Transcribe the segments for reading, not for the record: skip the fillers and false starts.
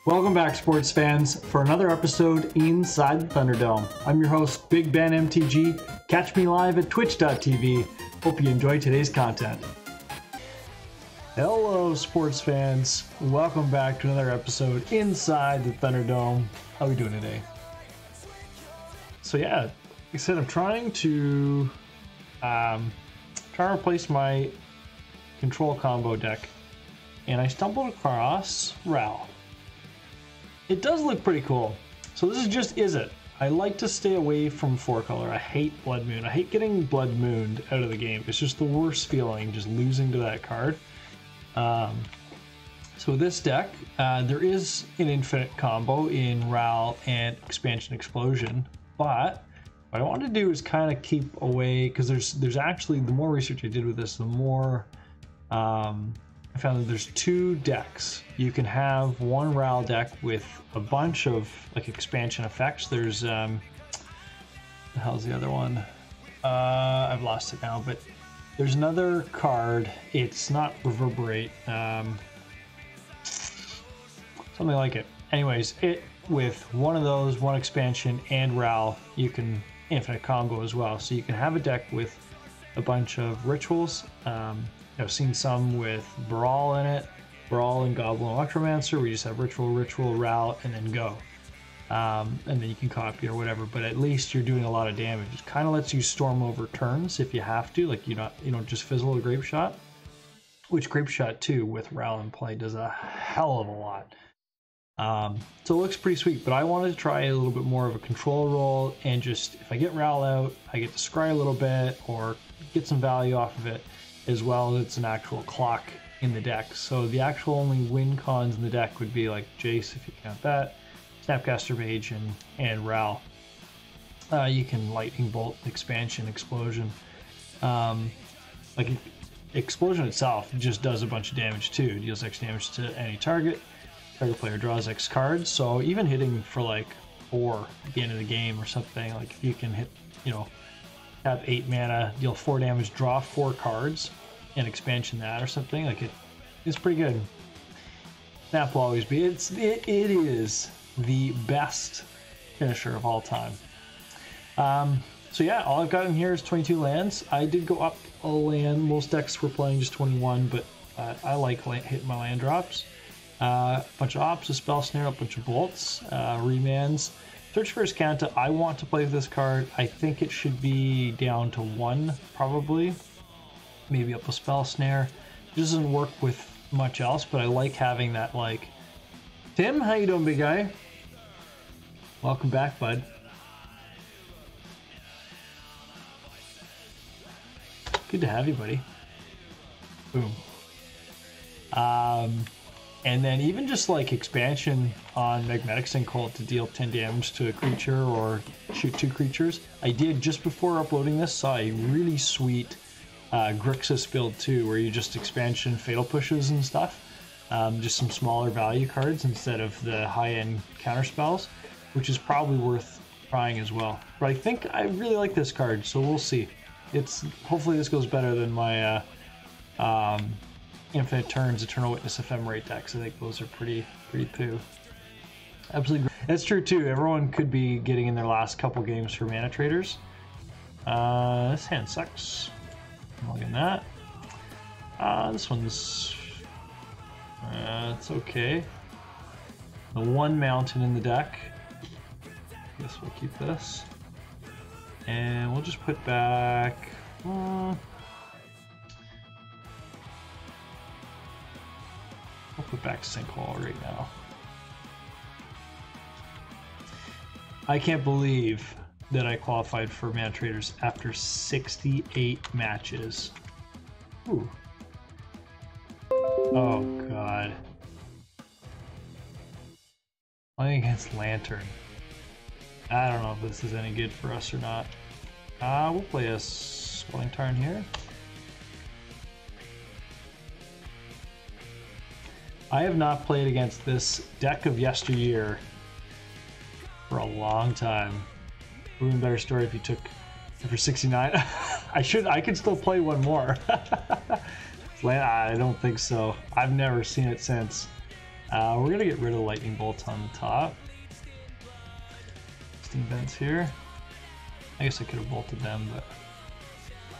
Welcome back, sports fans, for another episode inside the Thunderdome. I'm your host, Big Ben MTG. Catch me live at twitch.tv. Hope you enjoy today's content. Hello, sports fans. Welcome back to another episode inside the Thunderdome. How are we doing today? So yeah, like I said, I'm trying to replace my control combo deck, and I stumbled across RAL. It does look pretty cool. So this is just izzet. I like to stay away from 4-color. I hate Blood Moon. I hate getting Blood Mooned out of the game. It's just the worst feeling, just losing to that card. So this deck, there is an infinite combo in RAL and Expansion Explosion, but what I want to do is kind of keep away, because there's actually, the more research I did with this, the more I found that there's two decks. You can have one RAL deck with a bunch of like expansion effects. There's the hell's the other one? I've lost it now, but there's another card. It's not Reverberate, something like it. Anyways, it with one of those, one expansion and RAL, you can infinite combo as well. So you can have a deck with a bunch of rituals. I've seen some with Brawl in it, Brawl and Goblin Electromancer. We just have Ritual, RAL, and then go. And then you can copy or whatever, but at least you're doing a lot of damage. It kind of lets you storm over turns if you have to, like you don't just fizzle a Grape Shot, which Grape Shot 2 with RAL in play does a hell of a lot. So it looks pretty sweet, but I wanted to try a little bit more of a control role, and just if I get RAL out, I get to scry a little bit or get some value off of it, as well as it's an actual clock in the deck. So the actual only win cons in the deck would be like Jace, if you count that, Snapcaster Mage, and RAL. You can Lightning Bolt, Expansion, Explosion. Like Explosion itself just does a bunch of damage too. It deals X damage to any target. Target player draws X cards. So even hitting for like 4 at the end of the game or something, like if you can hit, have 8 mana, deal 4 damage, draw 4 cards, and expansion that or something, like it's pretty good. Snap will always be, it is the best finisher of all time. So yeah, all I've got in here is 22 lands. I did go up a land. Most decks were playing just 21, but I like hitting my land drops. A bunch of ops, a spell snare, a bunch of bolts, remands. Search for Escanta. I want to play with this card. I think it should be down to 1, probably. Maybe up a spell snare. It doesn't work with much else, but I like having that, like... Tim, how you doing, big guy? Welcome back, bud. Good to have you, buddy. Boom. And then even just like expansion on Magnetic Sinkhole to deal 10 damage to a creature or shoot 2 creatures. I did, just before uploading this, saw a really sweet Grixis build too, where you just expansion Fatal Pushes and stuff. Just some smaller value cards instead of the high-end counter spells, which is probably worth trying as well. But I think I really like this card, so we'll see. Hopefully this goes better than my Infinite Turns, Eternal Witness, Ephemerate decks. I think those are pretty poo. Absolutely great. That's true too. Everyone could be getting in their last couple games for Mana Traders. This hand sucks. Look at that. This one's it's okay. The 1 mountain in the deck. Guess we'll keep this, and we'll just put back. I'll put back Sinkhole right now. I can't believe that I qualified for Mana Traders after 68 matches. Ooh. Oh god. Playing against Lantern. I don't know if this is any good for us or not. We'll play a Swelling Tarn here. I have not played against this deck of yesteryear for a long time. Would have been a better story if you took it for 69. I could still play one more. I don't think so. I've never seen it since. We're gonna get rid of lightning bolts on the top. Steam vents here. I guess I could have bolted them, but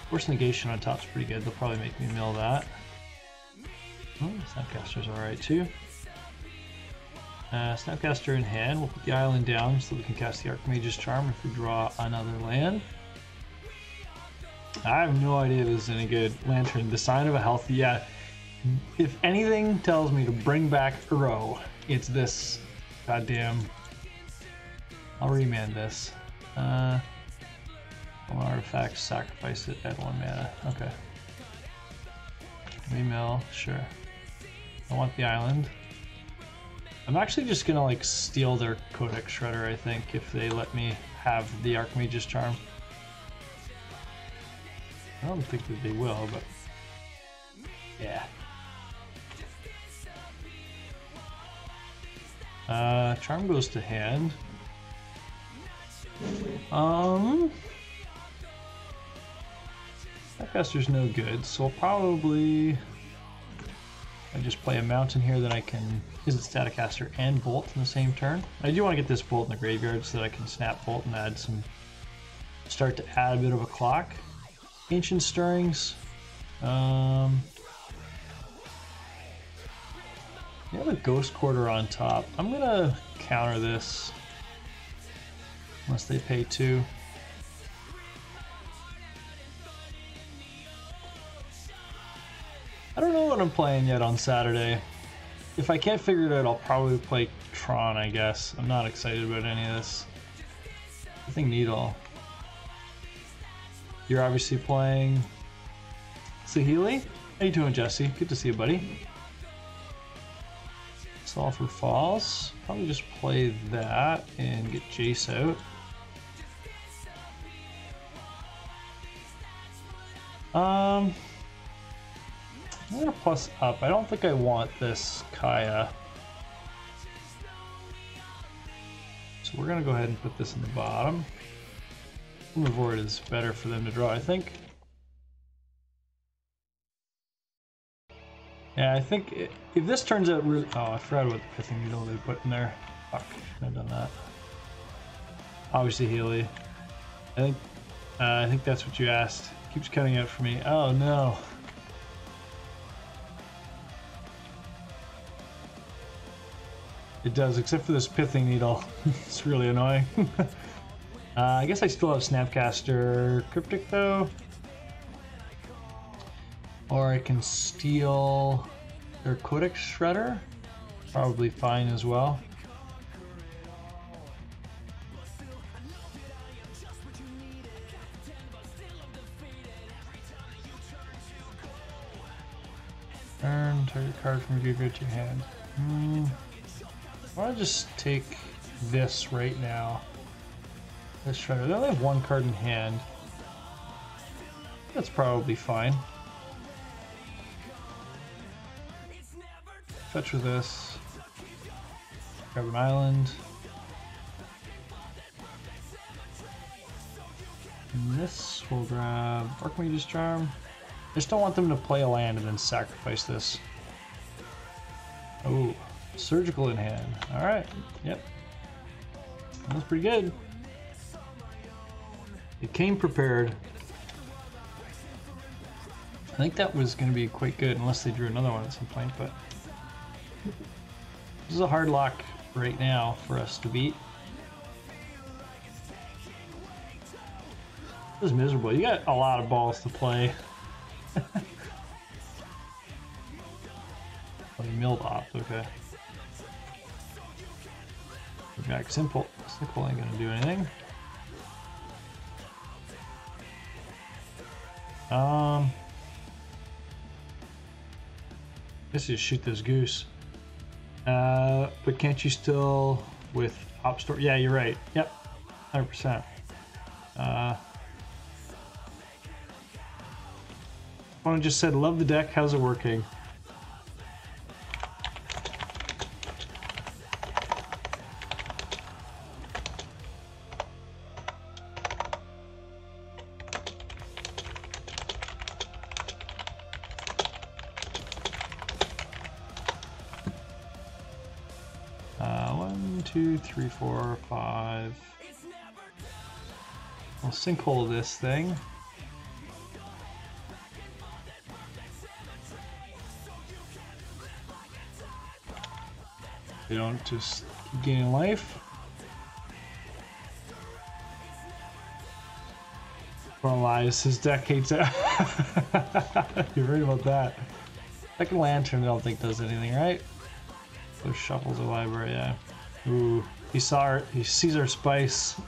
force negation on top's pretty good. They'll probably make me mill that. Oh, Snapcaster's alright too. Snapcaster in hand. We'll put the island down so we can cast the Archmage's Charm if we draw another land. I have no idea if this is any good. Lantern, the sign of a healthy. Yeah, if anything tells me to bring back Uro, it's this. Goddamn. I'll remand this. One artifact, sacrifice it at 1 mana. Okay. Remill, sure. I want the island. I'm actually just gonna like steal their Codex Shredder, I think, if they let me have the Archmage's Charm. I don't think that they will, but yeah. Charm goes to hand. Snapcaster's no good, so I'll probably I just play a mountain here that I can Izzet Staticaster and bolt in the same turn. I do want to get this bolt in the graveyard so that I can snap bolt and add some start to add a bit of a clock. Ancient Stirrings. You have a Ghost Quarter on top. I'm gonna counter this unless they pay 2. I don't know what I'm playing yet on Saturday. If I can't figure it out, I'll probably play Tron, I guess. I'm not excited about any of this. I think Needle. You're obviously playing Saheeli. How you doing, Jesse? Good to see you, buddy. Sulphur Falls. Probably just play that and get Jace out. I'm gonna plus up. I don't think I want this Kaya. So we're gonna go ahead and put this in the bottom. Void is better for them to draw, I think. Yeah, I think if this turns out really... Oh, I forgot what the Pithing Needle they put in there. Fuck, I've done that. Obviously Healy. I think that's what you asked. Keeps cutting out for me. Oh no. It does, except for this Pithing Needle. It's really annoying. I guess I still have Snapcaster Cryptic though. Or I can steal their Codex Shredder. Probably fine as well. Turn, target card from your graveyard to your hand. I want to just take this right now. This Shredder. They only have 1 card in hand. That's probably fine. Fetch with this. Grab an island. And this will grab Archmage's Charm. I just don't want them to play a land and then sacrifice this. Oh, Surgical in hand. Alright, yep. That's pretty good. It came prepared. I think that was going to be quite good unless they drew another one at some point, but this is a hard lock right now for us to beat. This is miserable. You got a lot of balls to play. Oh, you milled off, okay. Back simple. Simple ain't gonna do anything. Let's just shoot this goose. But can't you still with Op Store? Yeah, you're right. Yep, 100%. Someone just said, love the deck, how's it working? 1, 2, 3, 4, 5. We'll sinkhole this thing. They don't just keep gaining life. Don't lie, his deck hates it. You're right about that. Second lantern, I don't think does anything, right? So shuffles the library, yeah. Ooh, he sees our spice.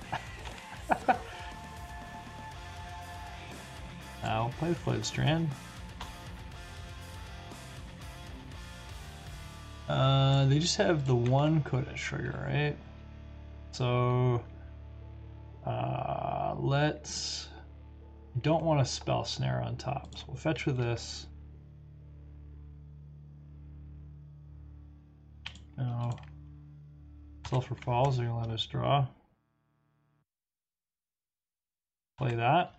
I'll play Flood Strand. They just have the one Coda trigger, right? So let's. Don't want a spell snare on top, so we'll fetch with this. Now, Sulfur Falls, they're gonna let us draw. Play that.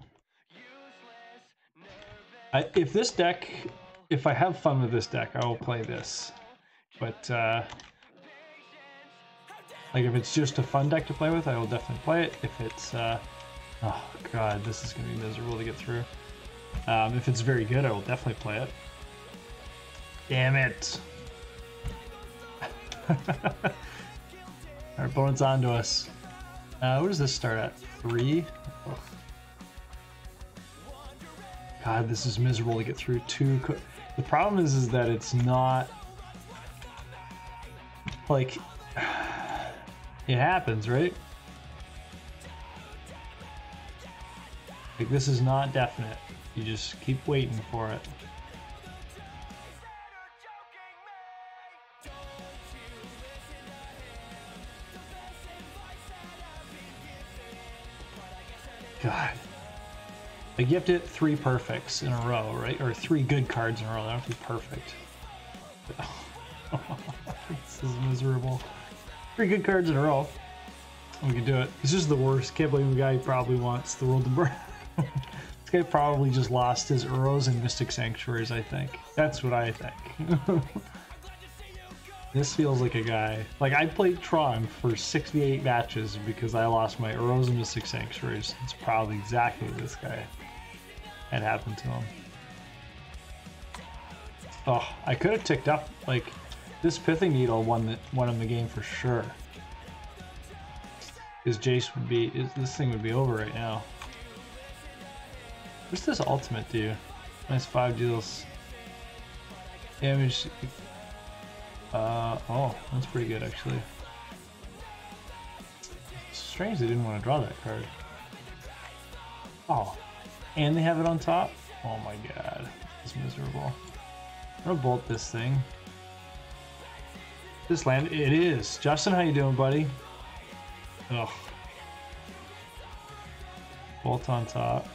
If I have fun with this deck, I will play this. But like if it's just a fun deck to play with, I will definitely play it. If it's oh god, this is gonna be miserable to get through. If it's very good, I will definitely play it. Damn it! Our opponent's onto us. What does this start at? 3? Oh. God, this is miserable to get through 2. The problem is that it's not like it happens, right? Like this is not definite. You just keep waiting for it. God. Like you have to hit 3 perfects in a row, right? Or 3 good cards in a row. That would be perfect. This is miserable. 3 good cards in a row. We can do it. This is the worst. Can't believe the guy probably wants the world to burn. This guy probably just lost his Uros and Mystic Sanctuaries, I think. That's what I think. This feels like a guy. Like I played Tron for 68 matches because I lost my Uros and Mystic Sanctuaries. It's probably exactly what this guy had happened to him. Oh, I could have ticked up. Like this Pithing Needle won him the game for sure. His Jace would be. This thing would be over right now. What's this ultimate do? Nice 5 deals. Damage. Oh, that's pretty good actually. It's strange they didn't want to draw that card. Oh, and they have it on top? Oh my god, it's miserable. I'm gonna bolt this thing. This land, it is. Justin, how you doing, buddy? Ugh. Bolt on top.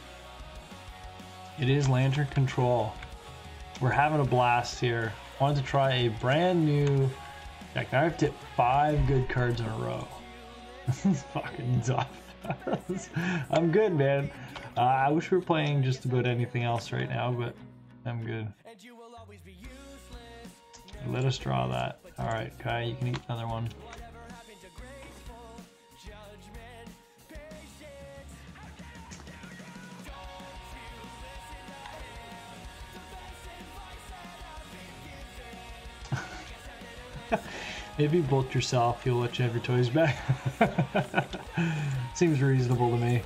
It is Lantern Control. We're having a blast here. Wanted to try a brand new deck. Now I have to hit 5 good cards in a row. This is fucking tough. I'm good, man. I wish we were playing just about anything else right now, but I'm good. Let us draw that. Alright, Kai, you can eat another one. Maybe bolt yourself, he'll let you have your toys back. Seems reasonable to me.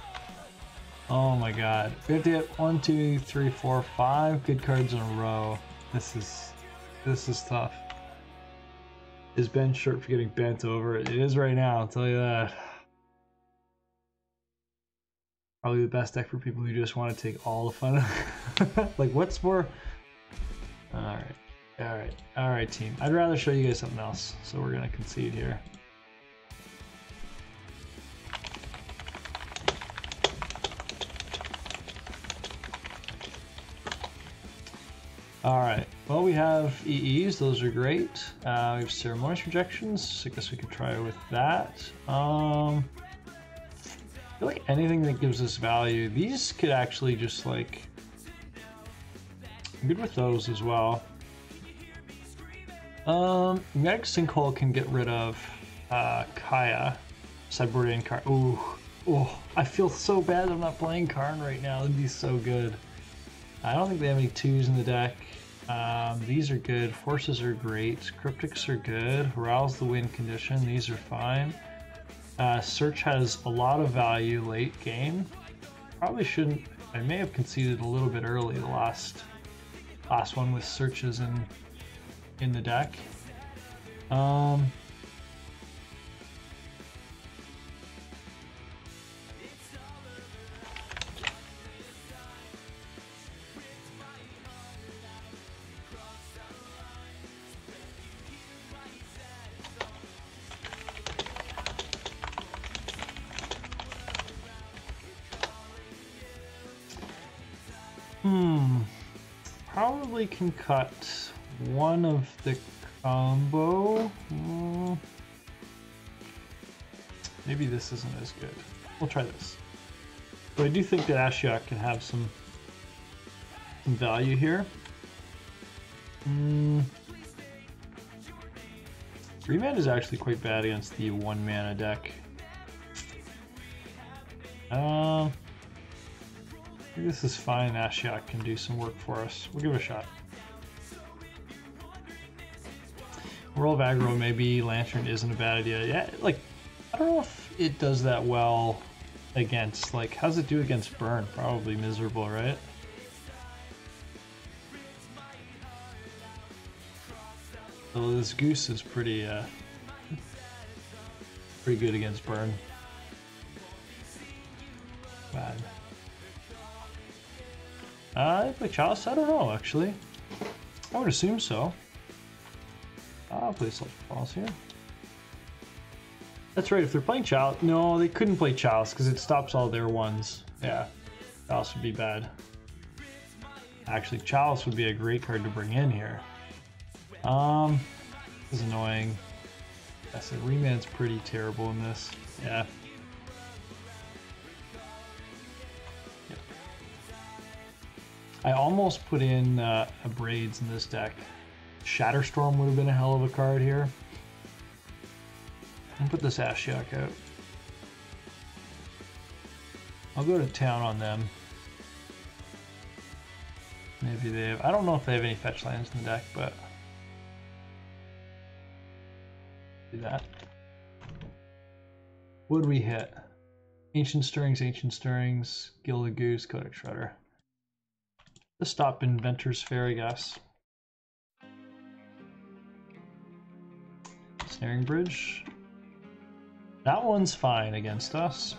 Oh my god. We have to hit 1, 2, 3, 4, 5 good cards in a row. This is tough. Is Ben short for getting bent over? It is right now, I'll tell you that. Probably the best deck for people who just want to take all the fun. Like, what's more? Alright, team. I'd rather show you guys something else, so we're gonna concede here. Alright, well, we have EEs, those are great. We have Ceremonious Rejections, I guess we could try with that. I feel like anything that gives us value, these could actually just like... I'm good with those as well. Magnetic Sinkhole can get rid of Kaya, sideboard in Karn. Ooh, oh, I feel so bad I'm not playing Karn right now. It'd be so good. I don't think they have any twos in the deck. These are good. Forces are great. Cryptics are good. RAL's the win condition. These are fine. Search has a lot of value late game. Probably shouldn't. I may have conceded a little bit early the last one with searches in the deck. Probably can cut one of the combo. Maybe this isn't as good. We'll try this. But I do think that Ashiok can have some value here. Remand is actually quite bad against the 1 mana deck. I think this is fine. Ashiok can do some work for us. We'll give it a shot. Roll of aggro, maybe Lantern isn't a bad idea. Yeah, like, I don't know if it does that well against, like, how's it do against burn? Probably miserable, right? So this goose is pretty good against burn. Bad. Play Chalice? I don't know, actually. I would assume so. I'll play Sulphur Falls here. That's right, if they're playing Chalice... No, they couldn't play Chalice because it stops all their ones. Yeah, Chalice would be bad. Actually, Chalice would be a great card to bring in here. This is annoying. I said Remand's pretty terrible in this. Yeah. I almost put in a Braids in this deck. Shatterstorm would have been a hell of a card here. I'll put this Ashiok out. I'll go to town on them. Maybe they have... I don't know if they have any fetch lands in the deck, but... do that. Would we hit? Ancient Stirrings, Gilded Goose, Codex Shredder. Let's stop Inventor's Fair, I guess. Snaring Bridge. That one's fine against us.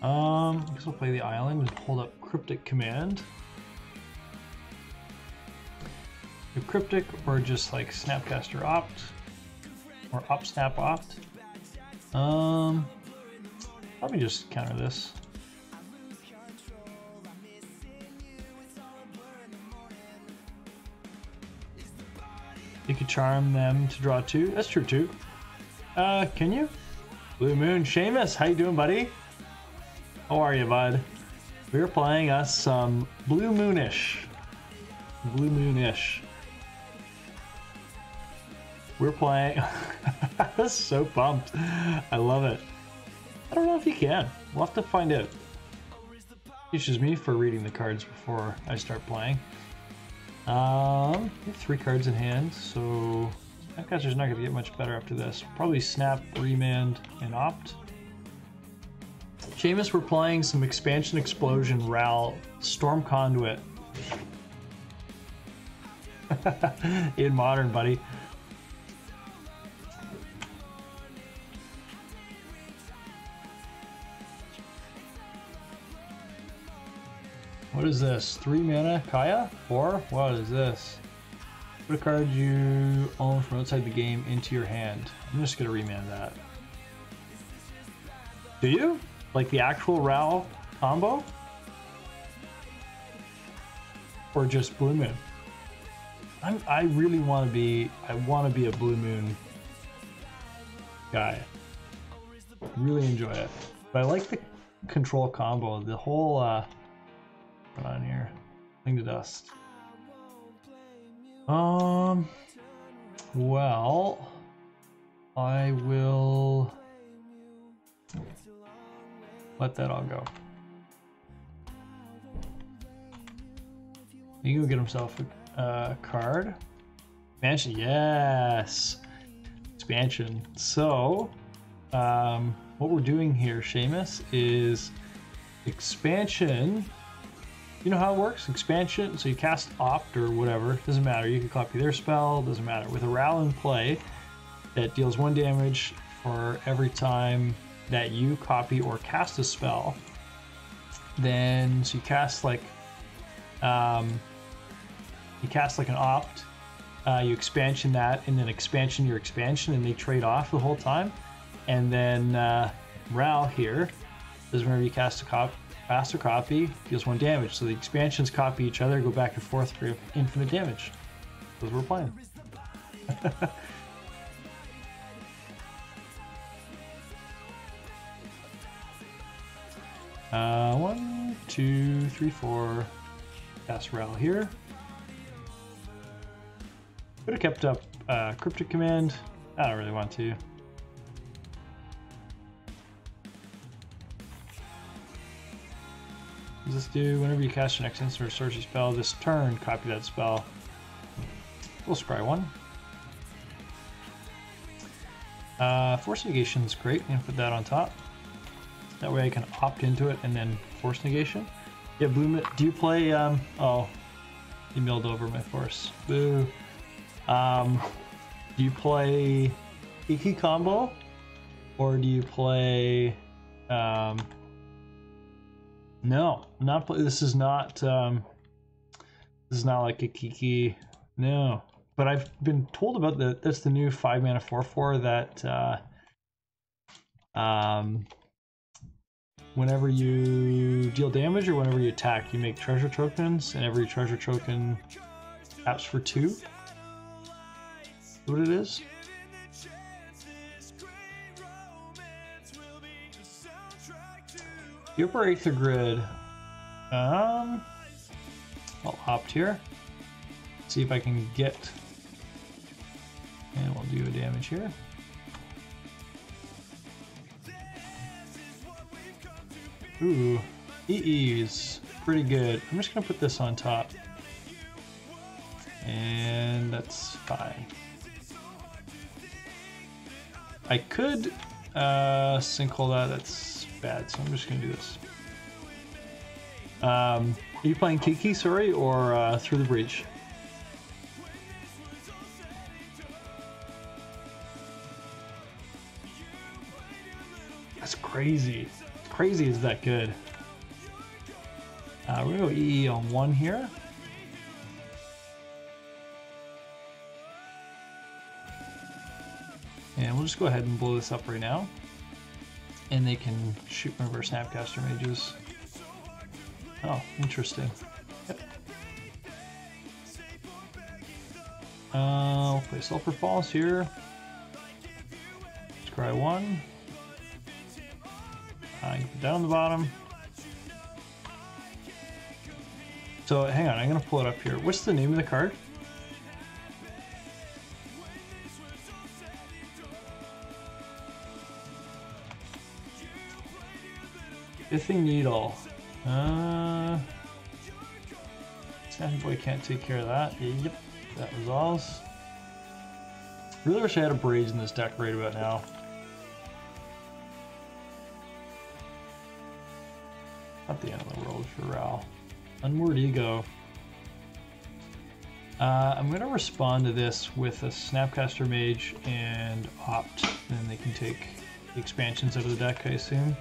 I guess we'll play the island and hold up Cryptic Command. The Cryptic, or just like Snapcaster Opt, or Up Snap Opt. Probably just counter this. You could charm them to draw 2. That's true too. Can you? Blue Moon, Seamus, how you doing, buddy? How are you, bud? We're playing us some Blue Moonish. Blue Moonish. We're playing... I was so pumped. I love it. I don't know if you can. We'll have to find out. It's just me for reading the cards before I start playing. We have 3 cards in hand, so Snapcaster's not going to get much better after this. Probably Snap, Remand, and Opt. Seamus, we're playing some Expansion Explosion RAL Storm Conduit. In Modern, buddy. What is this? 3 mana Kaya? 4? What is this? Put a card you own from outside the game into your hand. I'm just gonna remand that. Do you? Like the actual RAL combo? Or just Blue Moon? I really want to be... I want to be a Blue Moon guy. Really enjoy it. But I like the control combo. The whole... on here. Cling to dust. Well, I will let that all go. He can get himself a card. Expansion, yes! Expansion. So, what we're doing here, Seamus, is expansion. You know how it works? Expansion, so you cast Opt or whatever, doesn't matter. You can copy their spell, doesn't matter. With a RAL in play, that deals 1 damage for every time that you copy or cast a spell. Then, so you cast like an Opt, you expansion that, and then expansion your expansion, and they trade off the whole time. And then RAL here is whenever you cast a copy, deals 1 damage. So the expansions copy each other, go back and forth for infinite damage. That's what we're playing. 1, 2, 3, 4. Cast RAL here. Could have kept up Cryptic Command. I don't really want to. Does this do whenever you cast your next instant or sorcery spell this turn, copy that spell. We'll scry 1. Force negation is great. I'm gonna put that on top. That way I can opt into it and then force negation. Yeah, Bloom. Do you play? Oh, you milled over my force. Boo. Do you play Iki combo, or do you play? No, not play. This is not. This is not like a Kiki. No, but I've been told about that. That's the new 5-mana 4/4 that. Whenever you deal damage or whenever you attack, you make treasure tokens, and every treasure token taps for 2. Is that what it is? The upper Aether Grid. I'll opt here. See if I can get, and we'll do a damage here. Ooh, EE's pretty good. I'm just gonna put this on top, and that's fine. I could sinkhole that. That's bad, so I'm just gonna do this. Are you playing Kiki, sorry, or Through the Breach? That's crazy. Crazy is that good. We're gonna go EE on 1 here. And we'll just go ahead and blow this up right now. And they can shoot one of our Snapcaster mages. Oh, interesting. Yep. We'll play Sulfur Falls here. Scry 1. I can put that on the bottom. So hang on, I'm gonna pull it up here. What's the name of the card? Pithing Needle. Snappy Boy can't take care of that. Yep, that resolves. Really wish I had a Braids in this deck right about now. Not the end of the world for RAL. Unmoored Ego. I'm going to respond to this with a Snapcaster Mage and Opt, and then they can take the expansions out of the deck, I assume.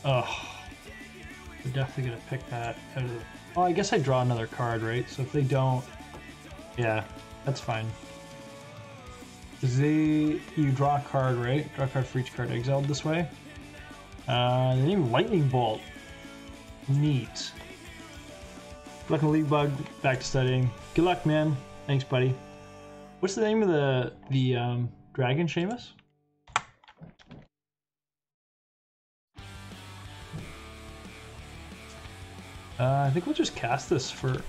Oh. We're definitely gonna pick that out of the... Oh, I guess I draw another card, right? So if they don't... Yeah, that's fine. Because you draw a card, right? Draw a card for each card exiled this way. They name Lightning Bolt. Neat. Luck and League Bug, back to studying. Good luck, man. Thanks, buddy. What's the name of the dragon, Seamus? I think we'll just cast this for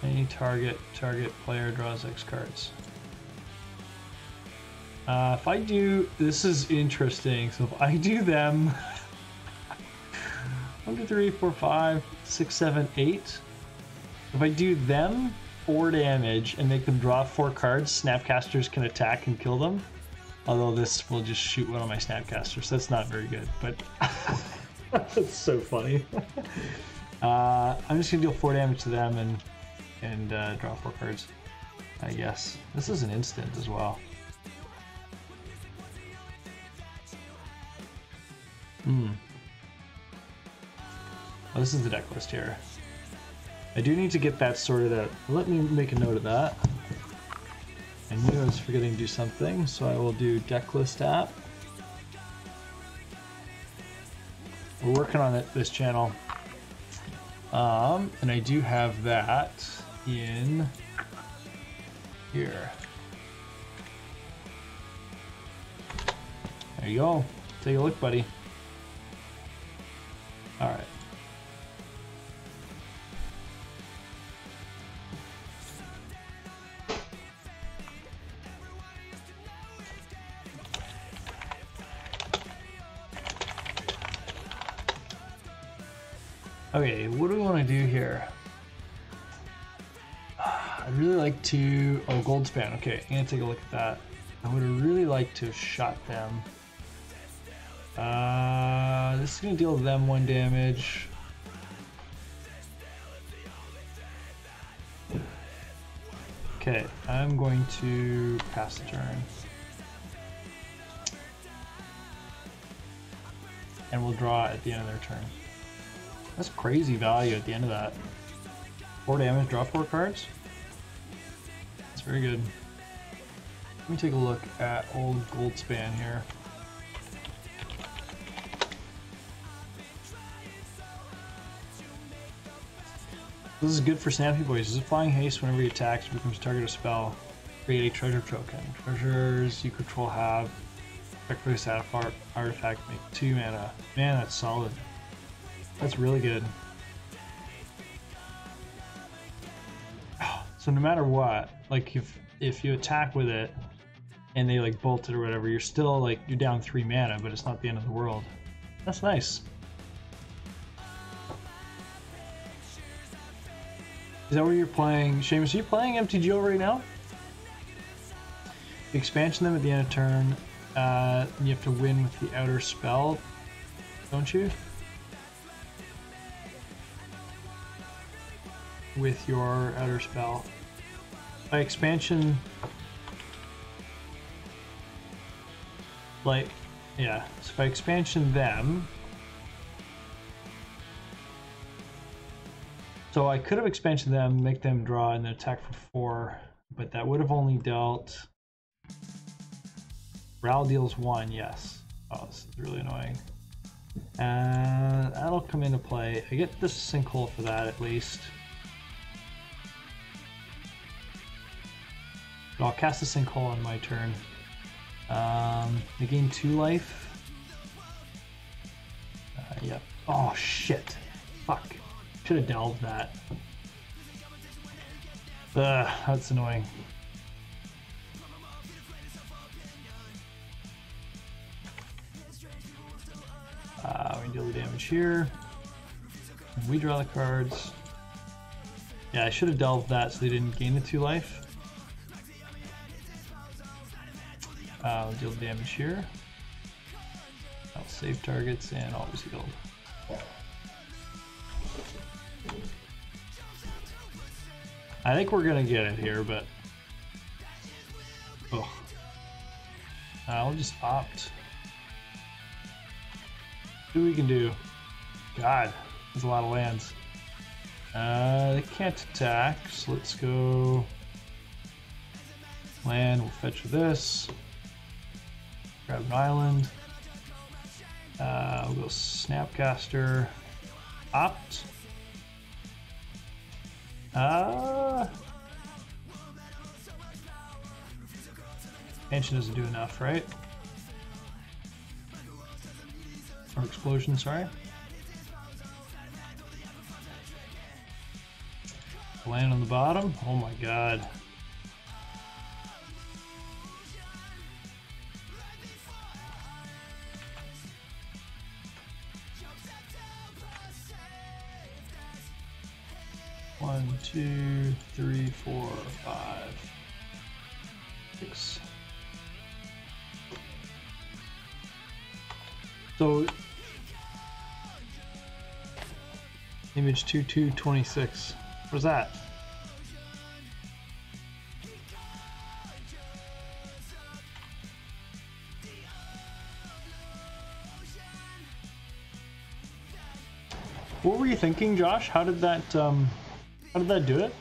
any target player draws X cards. If I do, this is interesting. So if I do them, 1, 2, 3, 4, 5, 6, 7, 8. If I do them 4 damage and make them draw 4 cards, Snapcasters can attack and kill them. Although this will just shoot one of my Snapcasters, so that's not very good. But that's so funny. I'm just gonna deal 4 damage to them and draw 4 cards, I guess. This is an instant as well. Oh, this is the deck list here. I do need to get that sorted out. Let me make a note of that. I knew I was forgetting to do something, so I will do deck list app. We're working on it this channel. And I do have that in here. There you go. Take a look, buddy. All right. Okay, what do we want to do here? I'd really like to... Oh, gold span. Okay, I'm going to take a look at that. I would really like to have shot them. This is going to deal them 1 damage. Okay, I'm going to pass the turn. And we'll draw at the end of their turn. That's crazy value at the end of that. 4 damage, draw 4 cards. That's very good. Let me take a look at old gold span here. This is good for Snappy Boys. This is flying haste. Whenever he attacks, it becomes target of spell. Create a treasure token. Treasures you control have effectively satisfy artifact, make 2 mana. Man, that's solid. That's really good. So no matter what, like if you attack with it and they like bolt it or whatever, you're still like, you're down 3 mana, but it's not the end of the world. That's nice. Is that where you're playing? Seamus, are you playing MTGO right now? You expansion them at the end of turn. You have to win with the outer spell, don't you? With your outer spell. By expansion, like, yeah, so if I expansion them, so I could have expansion them, make them draw and then attack for 4, but that would have only dealt, RAL deals 1, yes. Oh, this is really annoying. That'll come into play. I get this sinkhole for that at least. I'll cast a sinkhole on my turn. I gain 2 life. Yep. Oh shit. Fuck. Should have delved that. That's annoying. We deal the damage here. And we draw the cards. Yeah, I should have delved that so they didn't gain the 2 life. I'll deal damage here. I'll save targets and always heal. I think we're gonna get it here, but I'll just opt. See what we can do. God, there's a lot of lands. They can't attack, so let's go land. We'll fetch this. Grab an island. We'll go Snapcaster. Opt. Expansion doesn't do enough, right? Or explosion, sorry. Land on the bottom. Oh my god. One, two, three, four, five, six. So image 2226. What's that? What were you thinking, Josh? How did that do it?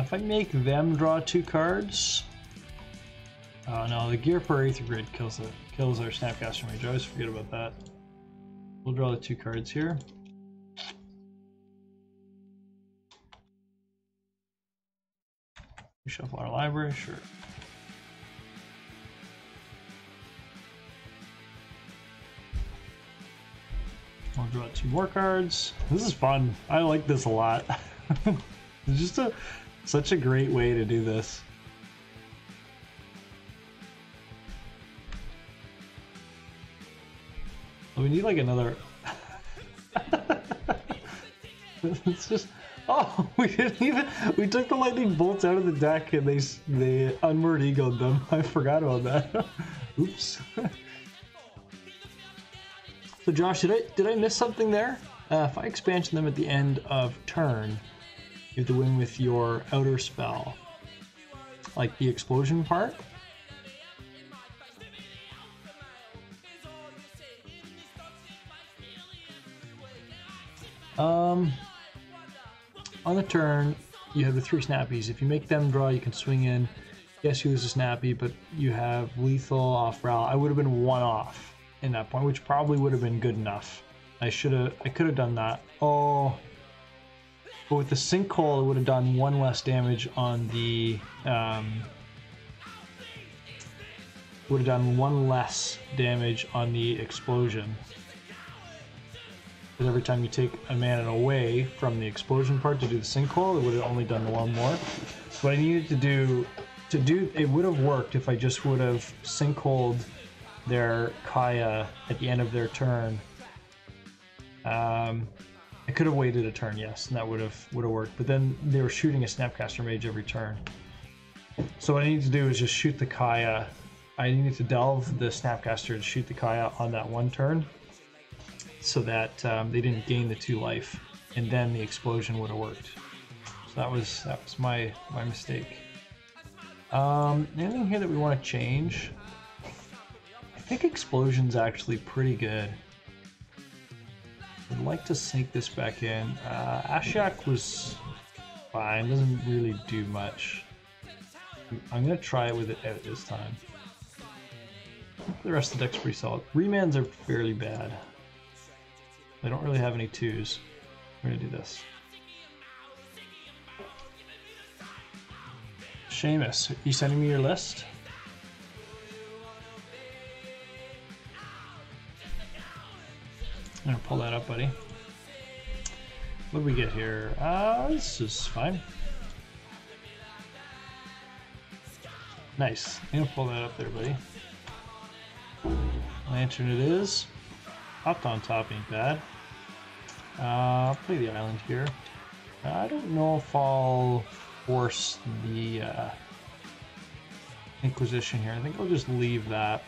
If I make them draw 2 cards. Oh no, the gear per Aether Grid kills our Snapcaster Mage. I always forget about that. We'll draw the 2 cards here. Shuffle our library, sure. I'll draw 2 more cards. This is fun. I like this a lot. It's just such a great way to do this. We need like another. It's just. Oh, we didn't even. We took the lightning bolts out of the deck and they unmoored egoed them. I forgot about that. Oops. So Josh, did I miss something there? If I expansion them at the end of turn, you have to win with your outer spell, like the explosion part. On the turn, you have the 3 snappies. If you make them draw, you can swing in. Yes, you lose a snappy, but you have lethal off RAL. I would have been 1 off in that point, which probably would have been good enough. I could have done that. Oh, but with the sinkhole, it would have done 1 less damage on the. Would have done 1 less damage on the explosion. Because every time you take a mana away from the explosion part to do the sinkhole, it would have only done 1 more. What I needed to do it would have worked if I just would have sinkholed their Kaya at the end of their turn. I could have waited a turn, yes, and that would have worked. But then they were shooting a Snapcaster Mage every turn. So what I need to do is just shoot the Kaya. I needed to delve the Snapcaster to shoot the Kaya on that 1 turn, so that they didn't gain the 2 life, and then the explosion would have worked. So that was my mistake. Anything here that we want to change? I think explosion's actually pretty good. I'd like to sink this back in. Ashiok was fine, doesn't really do much. I'm gonna try it with it out this time. The rest of the deck's pretty solid. Remans are fairly bad. I don't really have any 2s. We're gonna do this. Seamus, are you sending me your list? I'm gonna pull that up, buddy. What do we get here? This is fine. Nice. I'm gonna pull that up there, buddy. Lantern it is. Hopped on top ain't bad. I'll play the island here. I don't know if I'll force the Inquisition here. I think I'll just leave that.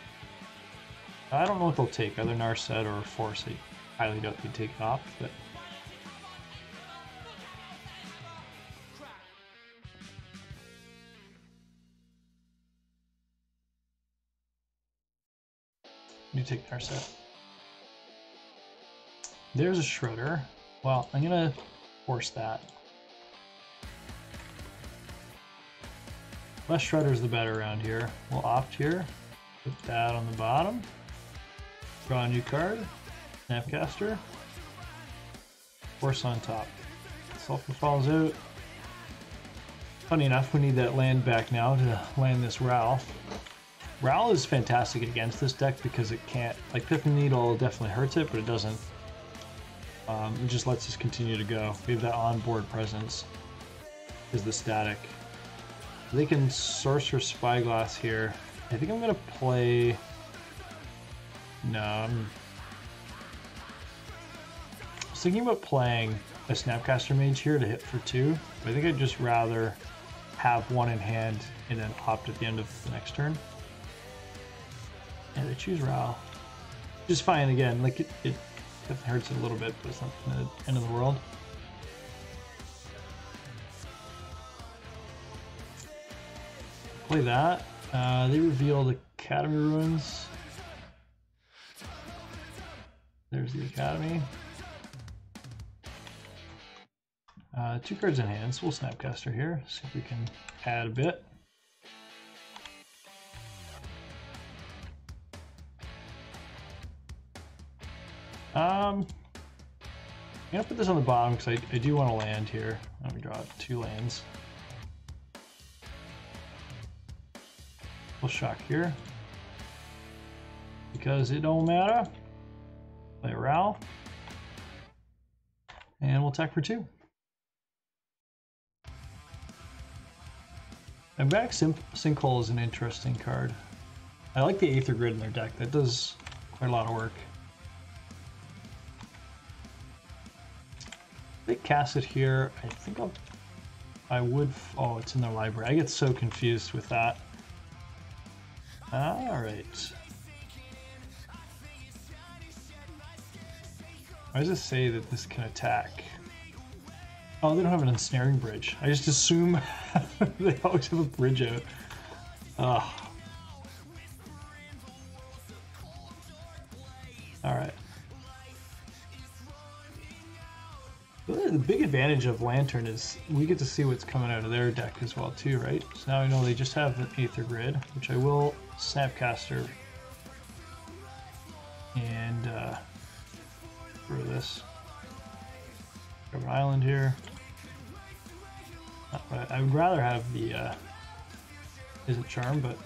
I don't know what they'll take, either Narset or Force. I highly doubt they'd take it off, but you take Narset. There's a Shredder. Well, I'm gonna force that. Less Shredders the better around here. We'll opt here. Put that on the bottom. Draw a new card. Snapcaster. Force on top. Sulfur falls out. Funny enough, we need that land back now to land this RAL. RAL is fantastic against this deck because it can't, like Pithing Needle definitely hurts it, but it doesn't. It just lets us continue to go. We have that onboard presence. Is the static. They can Sorcerer Spyglass here. I think I'm gonna play. No, I was thinking about playing a Snapcaster Mage here to hit for 2. But I think I'd just rather have one in hand and then opt at the end of the next turn. Yeah, they choose RAL. Just fine again. Like it definitely hurts it a little bit, but it's not the end of the world. Play that. They reveal the Academy Ruins. There's the Academy. 2 cards in hand, so we'll Snapcaster here. See if we can add a bit. I'm gonna put this on the bottom because I do want to land here. Let me draw 2 lands. We'll shock here because it don't matter. Play RAL, and we'll attack for 2. And back Sinkhole is an interesting card. I like the Aether Grid in their deck. That does quite a lot of work. They cast it here. I think I would. Oh, it's in their library. I get so confused with that. All right. Why does it say that this can attack? Oh, they don't have an ensnaring bridge. I just assume they always have a bridge out. Ugh. All right. The big advantage of Lantern is we get to see what's coming out of their deck as well too, right? So now I know they just have an Aether Grid, which I will Snapcaster and for this. Grab an island here. I would rather have the Izzet Charm, but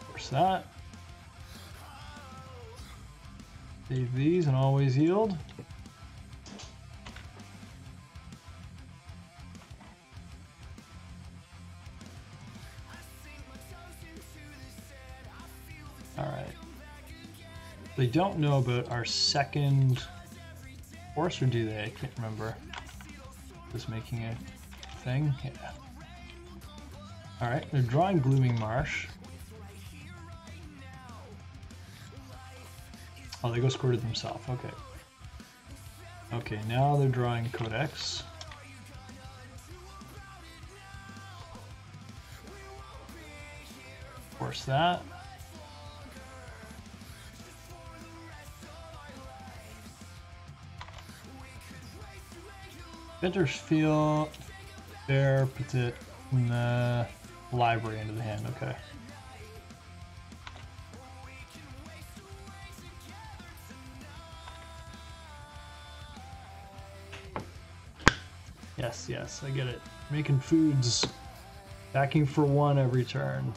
force that. Save these and always yield. All right. They don't know about our second force, or do they? I can't remember. Just making a thing. Yeah. All right. They're drawing Glooming Marsh. Oh, they go score to themselves. Okay. Okay, now they're drawing Codex. Force that. Ventur's Field. There, puts it in the library into the hand. Okay. Yes, yes, I get it. Making foods. Backing for 1 every turn.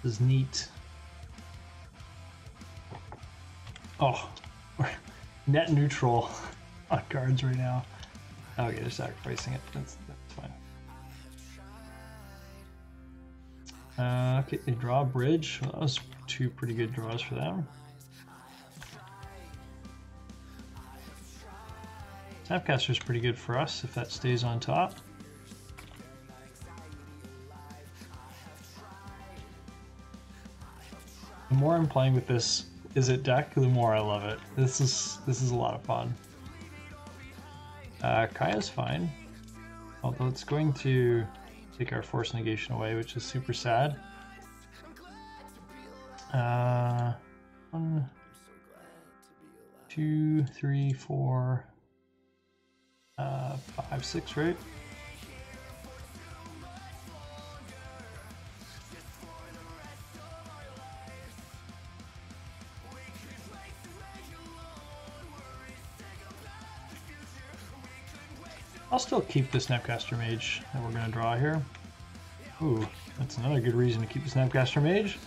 This is neat. Oh, we're net neutral on cards right now. Okay, they're sacrificing it. That's fine. Okay, they draw a bridge. Well, that was 2 pretty good draws for them. Snapcaster's pretty good for us if that stays on top. The more I'm playing with this Izzet deck, the more I love it. This is a lot of fun. Kaya's fine, although it's going to take our force negation away, which is super sad. 1, 2, 3, 4. 5, 6, right? I'll still keep the Snapcaster Mage that we're going to draw here. Ooh, that's another good reason to keep the Snapcaster Mage.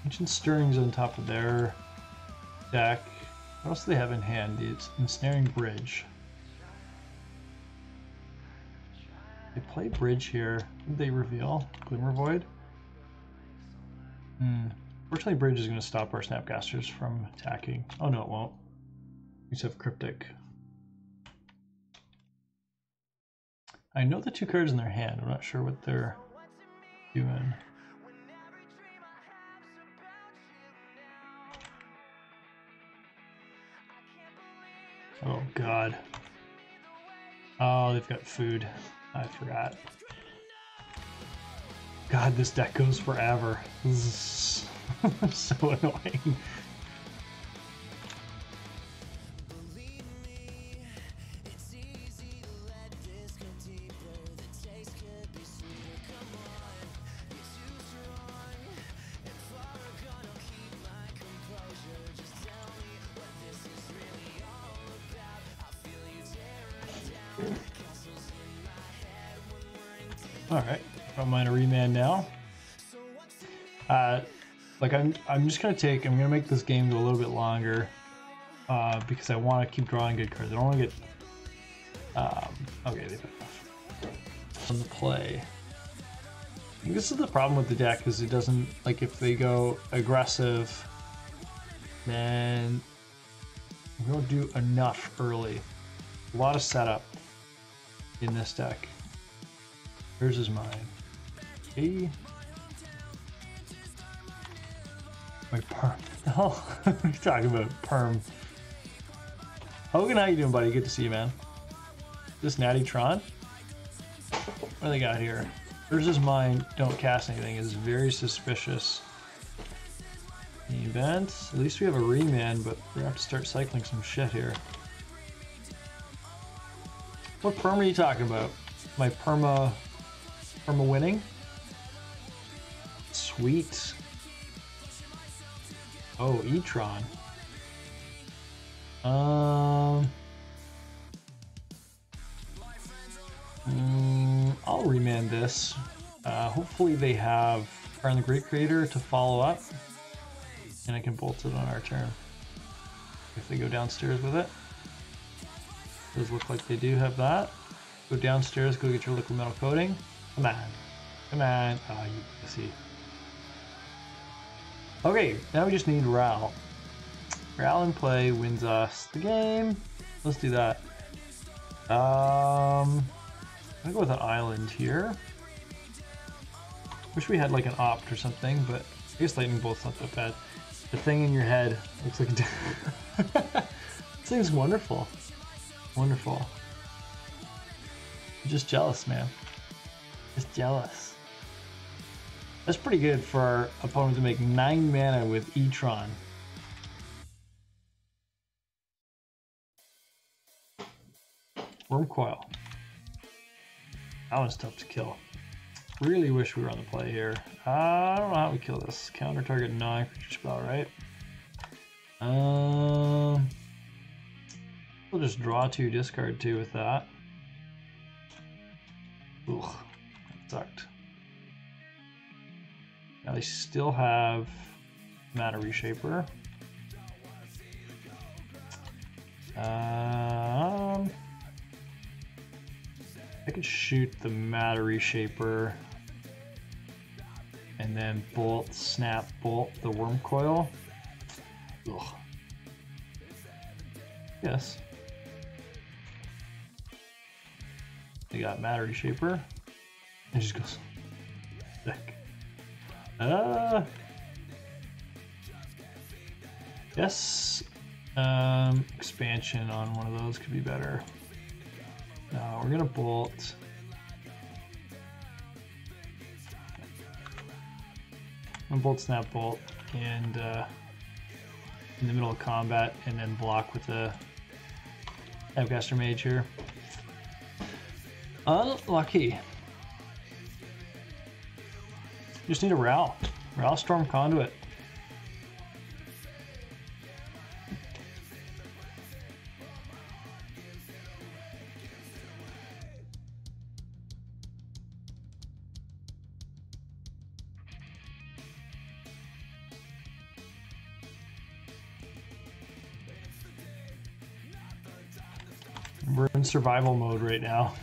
Ancient Stirring's on top of their deck. What else do they have in hand? It's Ensnaring Bridge. They play Bridge here. Did they reveal Glimmer Void? Fortunately, Bridge is going to stop our Snapcasters from attacking. Oh no, it won't. We just have Cryptic. I know the two cards in their hand. I'm not sure what they're doing. Oh god. Oh, they've got food. I forgot. God, this deck goes forever. This is so annoying. Alright, don't mind a remand now. Like I'm just gonna make this game go a little bit longer because I want to keep drawing good cards. I don't want to get okay, they've got enough on the play. I think this is the problem with the deck, is it doesn't, like, if they go aggressive, then we don't do enough early. A lot of setup in this deck. Yours is mine. Hey. My perm. Oh, what are you talking about? Perm. Hogan, how you doing, buddy? Good to see you, man. This Natty Tron? What do they got here? Yours is mine. Don't cast anything. Is very suspicious. Event. At least we have a remand, but we have to start cycling some shit here. What perm are you talking about? My perma winning? Sweet. Oh, E-Tron. I'll remand this. Hopefully they have Karn the Great Creator to follow up, and I can bolt it on our turn if they go downstairs with it. Does look like they do have that. Go downstairs, go get your liquid metal coating. Come on. Come on. Oh, you pussy. Okay, now we just need RAL. RAL in play wins us the game. Let's do that. I'm gonna go with an island here. Wish we had like an opt or something, but I guess lightning bolt's not that bad. The thing in your head looks like a this thing's wonderful. Wonderful. I'm just jealous, man. Just jealous. That's pretty good for our opponent to make 9 mana with E-Tron. Worm Coil. That one's tough to kill. Really wish we were on the play here. I don't know how we kill this. Counter target non-creature spell, right? We'll just draw 2, discard 2 with that. Ugh, that sucked. Now they still have Mana Reshaper. I could shoot the Mana Reshaper and then bolt, snap, bolt the Worm Coil. Ugh. Yes. They got Mana Reshaper. It just goes thick. Yes. Expansion on one of those could be better. No, we're gonna bolt. I'm gonna bolt, snap, bolt, and in the middle of combat, and then block with the Snapcaster Mage here. Unlucky. Just need a RAL. RAL Storm Conduit. We're in survival mode right now.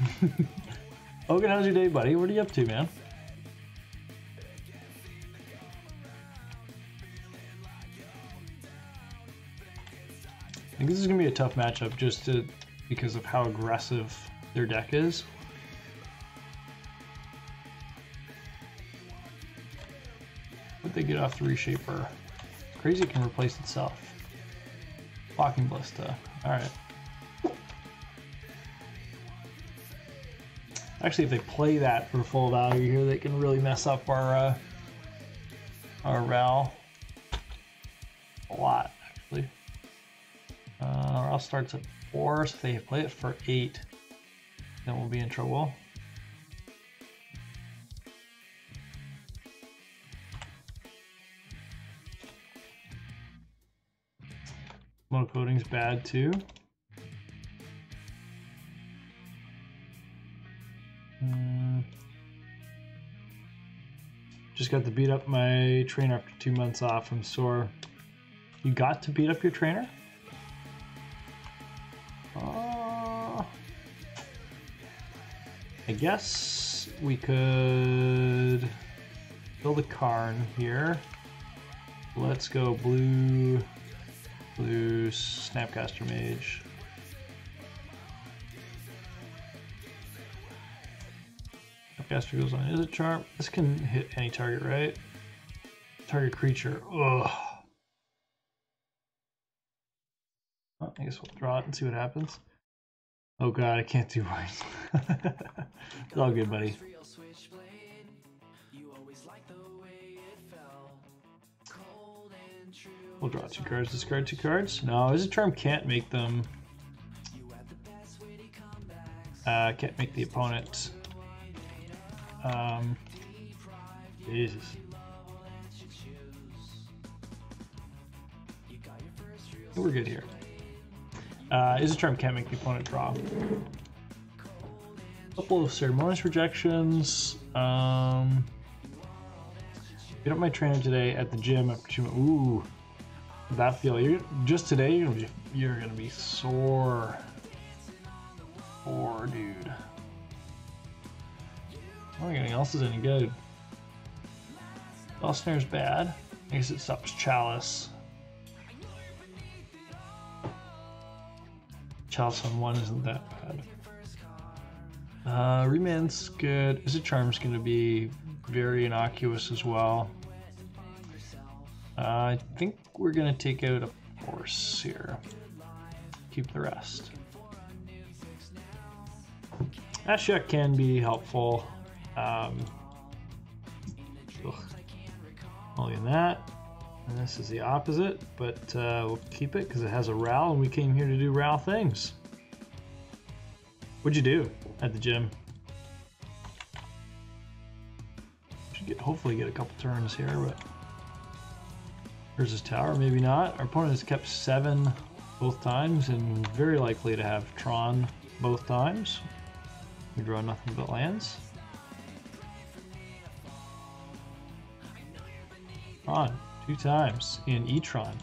Hogan, how's your day, buddy? What are you up to, man? I think this is going to be a tough matchup just because of how aggressive their deck is. What they get off the Reshaper? Crazy can replace itself. Blocking Ballista. Alright. Actually, if they play that for full value here, they can really mess up our RAL a lot, actually. RAL starts at 4, so if they play it for 8, then we'll be in trouble. Monocoding's bad too. Just got to beat up my trainer after 2 months off. I'm sore. You got to beat up your trainer? I guess we could build a Karn here. Let's go blue Snapcaster Mage. Snapcaster goes on Izzet Charm. This can hit any target, right? Target creature. Ugh. Well, I guess we'll draw it and see what happens. Oh god, I can't do white. It's all good, buddy. We'll draw 2 cards, discard 2 cards. No, Izzet Charm can't make them. Can't make the opponent. Jesus. We're good here. Izzet Charm can't make the opponent draw. Couple of ceremonious rejections. Beat up my trainer today at the gym after 2 months. Ooh. That feel just today you're gonna be sore. Poor dude. I don't think anything else is any good. Bell Snare's bad. I guess it stops Chalice. Chalice on 1 isn't that bad. Remand's good. Izzet Charm's gonna be very innocuous as well. I think we're gonna take out a Force here. Keep the rest. Ashok can be helpful. Only in that. And this is the opposite, but we'll keep it because it has a RAL and we came here to do RAL things. What'd you do at the gym? Should hopefully get a couple turns here, but here's his tower, maybe not. Our opponent has kept 7 both times and very likely to have Tron both times. We draw nothing but lands. Tron, 2 times in E-Tron.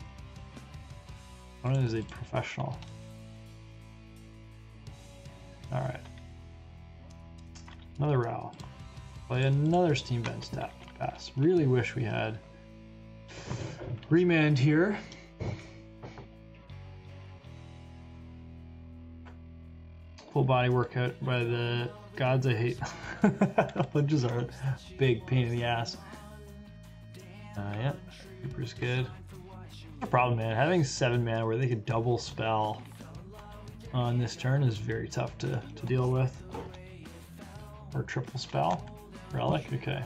Opponent is a professional. Alright. Another RAL. Play another Steam Vents tap pass. Really wish we had Remand here. Full body workout by the gods I hate. Lunges are a big pain in the ass. Yeah, Super's good. No problem, man. Having 7 mana where they could double spell on this turn is very tough to deal with. Or triple spell. Relic, okay.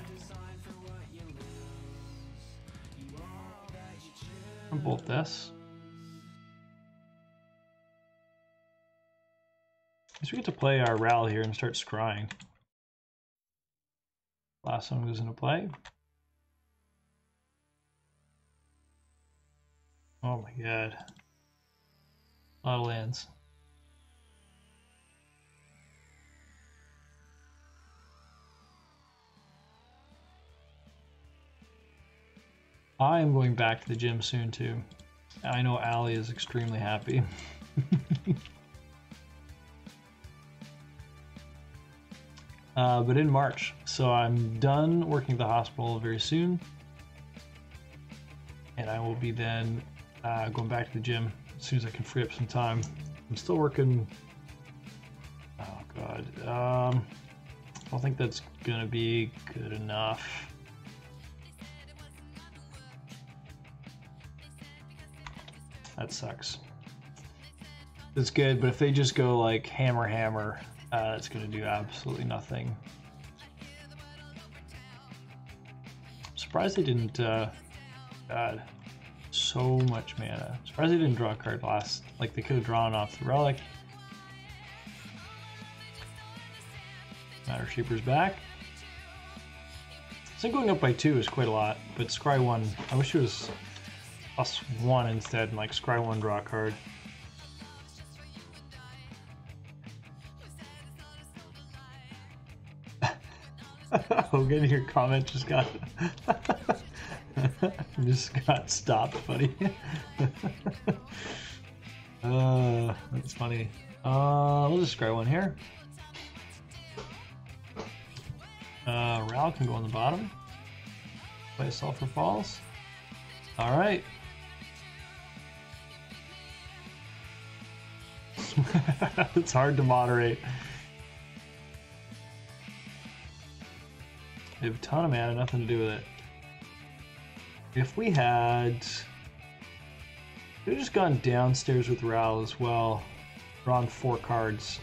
I'll bolt this. I guess we get to play our RAL here and start scrying. Last one goes into play. Oh my god. A lot of lands. I am going back to the gym soon too. I know Allie is extremely happy. but in March. So I'm done working at the hospital very soon. And I will be then going back to the gym as soon as I can free up some time. I'm still working. Oh god. I don't think that's gonna be good enough. That sucks. It's good, but if they just go like hammer, hammer, it's gonna do absolutely nothing. I'm surprised they didn't. God, so much mana. I'm surprised they didn't draw a card last. Like they could have drawn off the relic. Matter Shaper's back. I think going up by 2 is quite a lot, but Scry 1, I wish it was +1 instead, and like Scry 1 draw a card. Hogan, your comment just got stopped, buddy. That's funny. We'll just Scry 1 here. RAL can go on the bottom. Play a Sulfur Falls. Alright. It's hard to moderate. They have a ton of mana, nothing to do with it. If we had... Could have just gone downstairs with RAL as well. Drawn 4 cards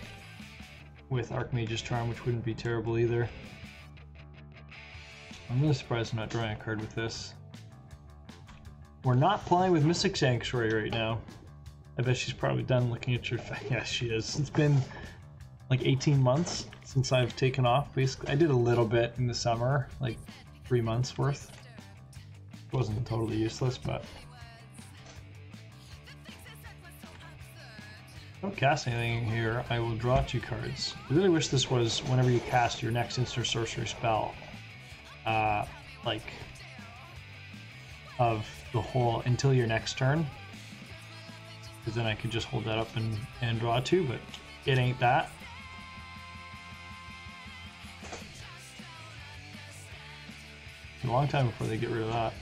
with Archmage's Charm, which wouldn't be terrible either. I'm really surprised I'm not drawing a card with this. We're not playing with Mystic Sanctuary right now. I bet she's probably done looking at your face. Yeah, she is. It's been like 18 months since I've taken off, basically. I did a little bit in the summer, like 3 months worth. It wasn't totally useless, but... Don't cast anything here. I will draw 2 cards. I really wish this was whenever you cast your next instant sorcery spell. Like, of the whole until your next turn. Because then I could just hold that up and draw 2, but it ain't that. A long time before they get rid of that.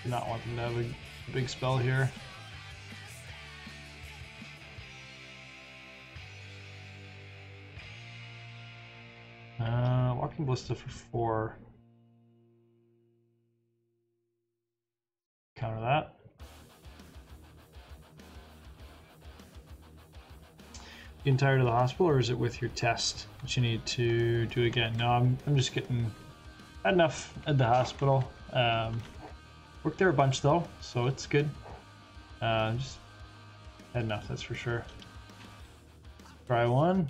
Do not want them to have a big spell here. Walking Ballista for 4. Counter that. Getting tired of the hospital, or is it with your test that you need to do again? No, I'm just getting had enough at the hospital. Worked there a bunch though, so it's good. Just had enough, that's for sure. Try 1.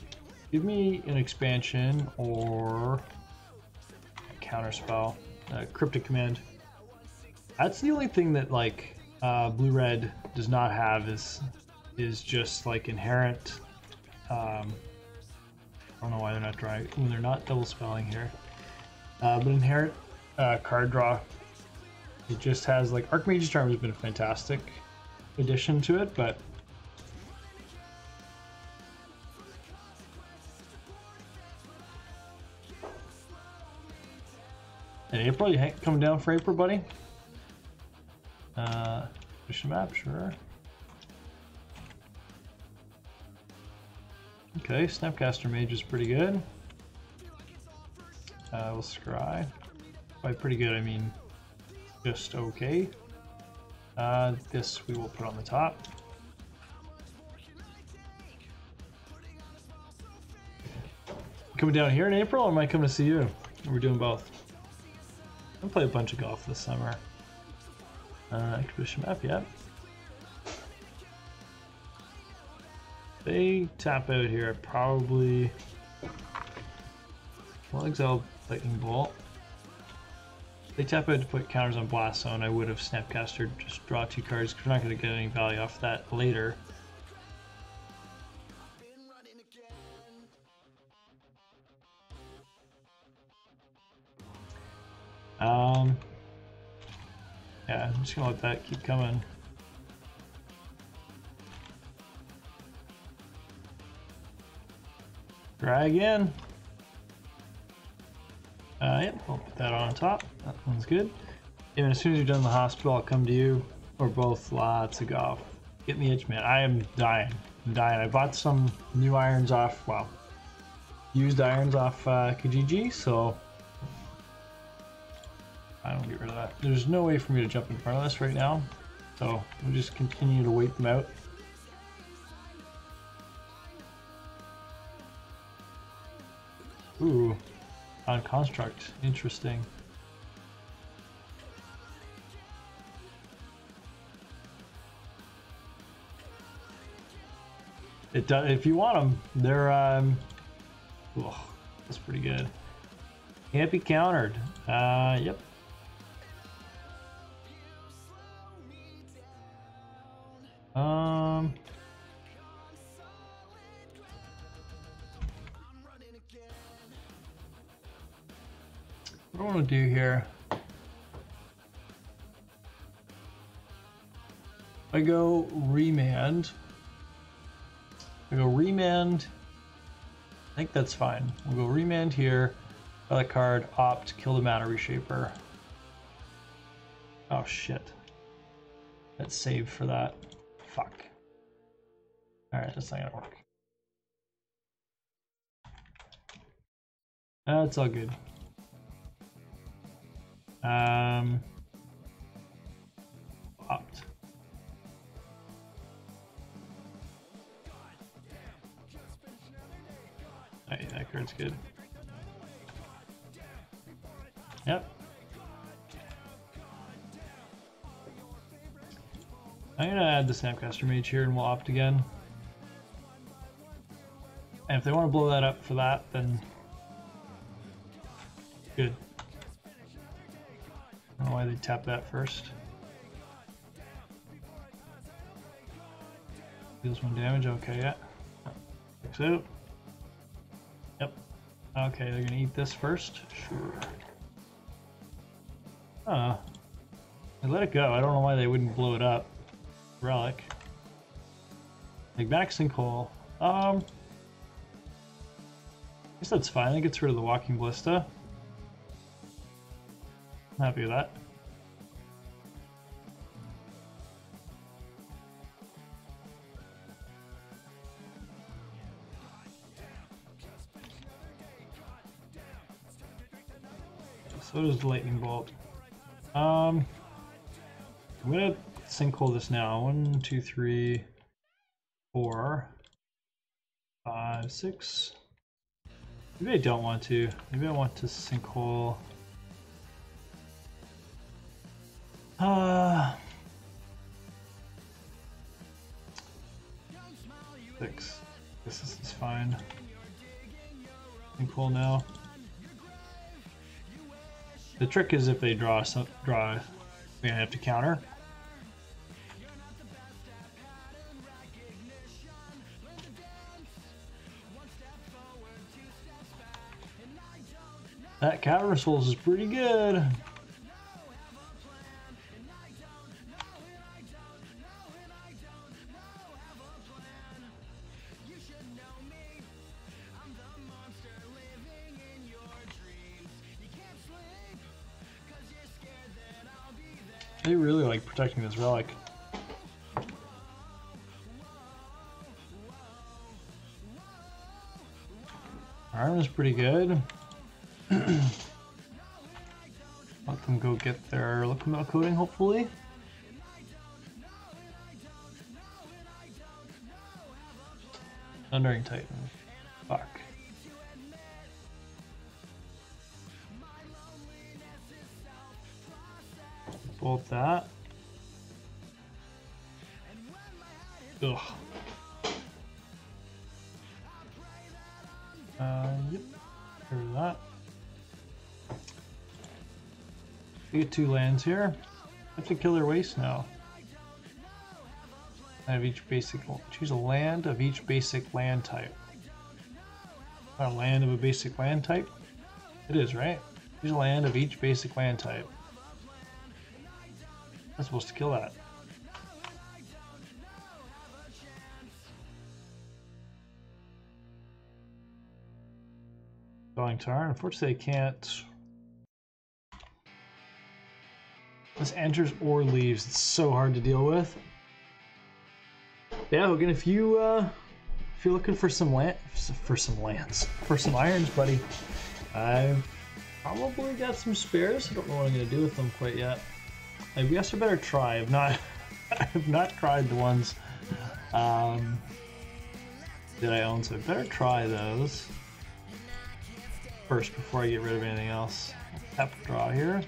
Give me an expansion or a counter spell, Cryptic Command. That's the only thing that like blue-red does not have is just like inherent. I don't know why they're not drawing when they're not double spelling here, but inherent card draw. It just has like Archmage's Charm has been a fantastic addition to it, but. In April, you coming down for April, buddy? Push a map, sure. Okay, Snapcaster Mage is pretty good. We'll scry. By pretty good, I mean just okay. This we will put on the top. Coming down here in April, or am I coming to see you? We're doing both. I'll play a bunch of golf this summer. Expedition map, yeah. They tap out here, probably. Well, exile lightning bolt. They tap out to put counters on blast zone. I would have Snapcaster just draw 2 cards because we're not going to get any value off that later. Yeah, I'm just gonna let that keep coming. Drag in. Yep, I'll put that on top. That one's good. And as soon as you're done in the hospital, I'll come to you, or both. Lots of golf. Get in the itch, man. I am dying. I'm dying. I bought some new irons off, well, used irons off Kijiji, so I don't get rid of that. There's no way for me to jump in front of this right now, so we'll just continue to wait them out. Ooh, on construct. Interesting. It does, if you want them, they're oh, that's pretty good. Can't be countered. Yep. What do I want to do here? I go remand. I go remand. I think that's fine. We'll go remand here. Draw the card, opt, kill the mana reshaper. Oh shit. Let's save for that. Fuck. Alright, that's not gonna work. That's all good. Opt. Hey, that card's good. Yep. I'm gonna add the Snapcaster Mage here and we'll opt again. And if they want to blow that up for that, then good. I don't know why they tap that first. Deals 1 damage, okay, yeah. Checks out. Yep. Okay, they're gonna eat this first. Sure. They let it go. I don't know why they wouldn't blow it up. Relic. Magmatic Sinkhole. I guess that's fine. It gets rid of the Walking Ballista. I'm happy with that. So does the Lightning Bolt. I'm gonna Sinkhole this now. 1, 2, 3, 4, 5, 6. Maybe I don't want to. Maybe I want to Sinkhole. 6. This is fine. Sinkhole now. The trick is if they draw, we're gonna have to counter. That counter souls is pretty good. They really like protecting this relic. Armor is pretty good. Let them go get their Locomote coating, hopefully. Thundering Titan. Fuck. Bolt that. Ugh. Yep. Here's that. We get 2 lands here. I have to kill their waste now. I have each basic. Choose a land of each basic land type. A land of a basic land type? It is, right? Choose a land of each basic land type. I'm supposed to kill that. Going turn. Unfortunately, I can't. This enters or leaves. It's so hard to deal with. Yeah, Hogan, if you're looking for some irons, buddy, I've probably got some spares. I don't know what I'm gonna do with them quite yet. I guess I better try. I've not tried the ones that I own, so I better try those first before I get rid of anything else. Tap draw here.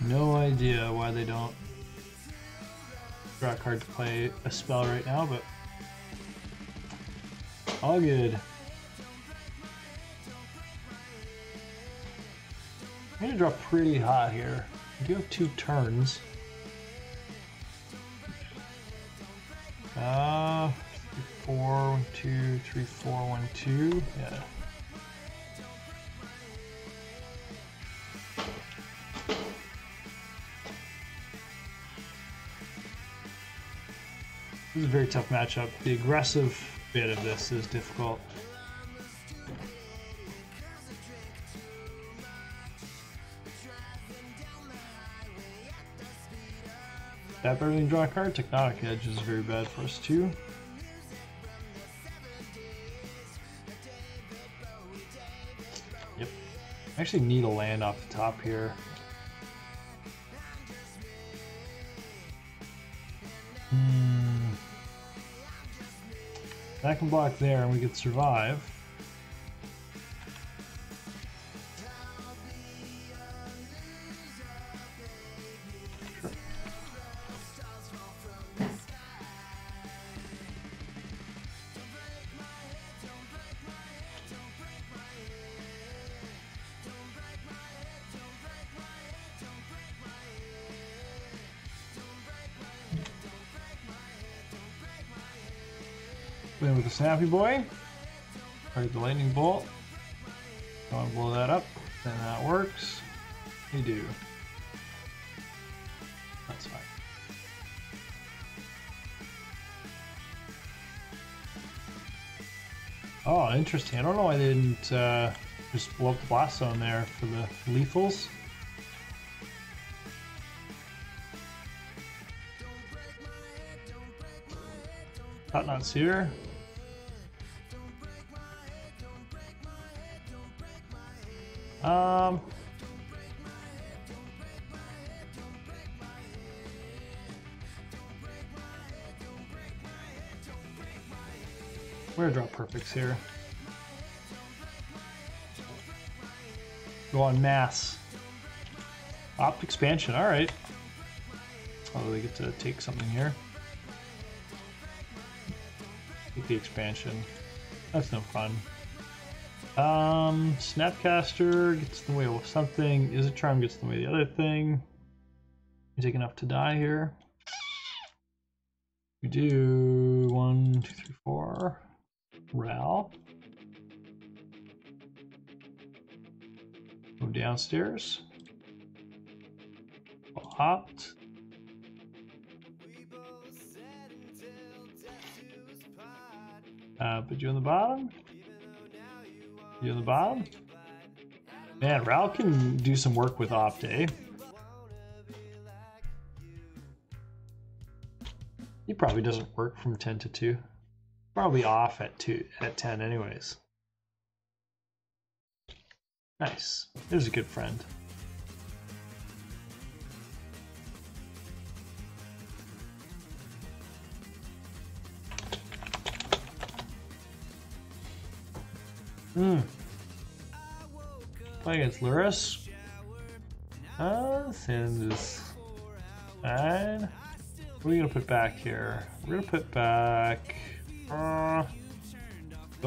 No idea why they don't draw a card to play a spell right now, but all good. I'm gonna draw pretty hot here. I do have 2 turns. 4, 1, 2, 3, 4, 1, 2. Yeah. This is a very tough matchup. The aggressive bit of this is difficult. Tap everything, draw a card. Tectonic Edge is very bad for us too. Yep. I actually need a land off the top here. That can block there and we could survive. Sure. Then with the Snappy Boy, target the Lightning Bolt. I want to blow that up, then that works. We do. That's fine. Oh, interesting. I don't know why they didn't just blow up the blast zone there for the lethals. Thought not Seer. We're gonna drop perfects here. Go on mass. Opt expansion, alright. Oh, they get to take something here. Take the expansion. That's no fun. Snapcaster gets in the way of something. Izzet Charm gets in the way of the other thing. You take enough to die here. We do 1, 2, 3, 4. RAL. Move downstairs. Opt. Put you on the bottom. You on the bottom. Man, RAL can do some work with Opt, eh? He probably doesn't work from 10 to 2. Probably off at 10 anyways. Nice. There's a good friend. Play against Luris. Send this. Fine. What are we gonna put back here? We're gonna put back. Don't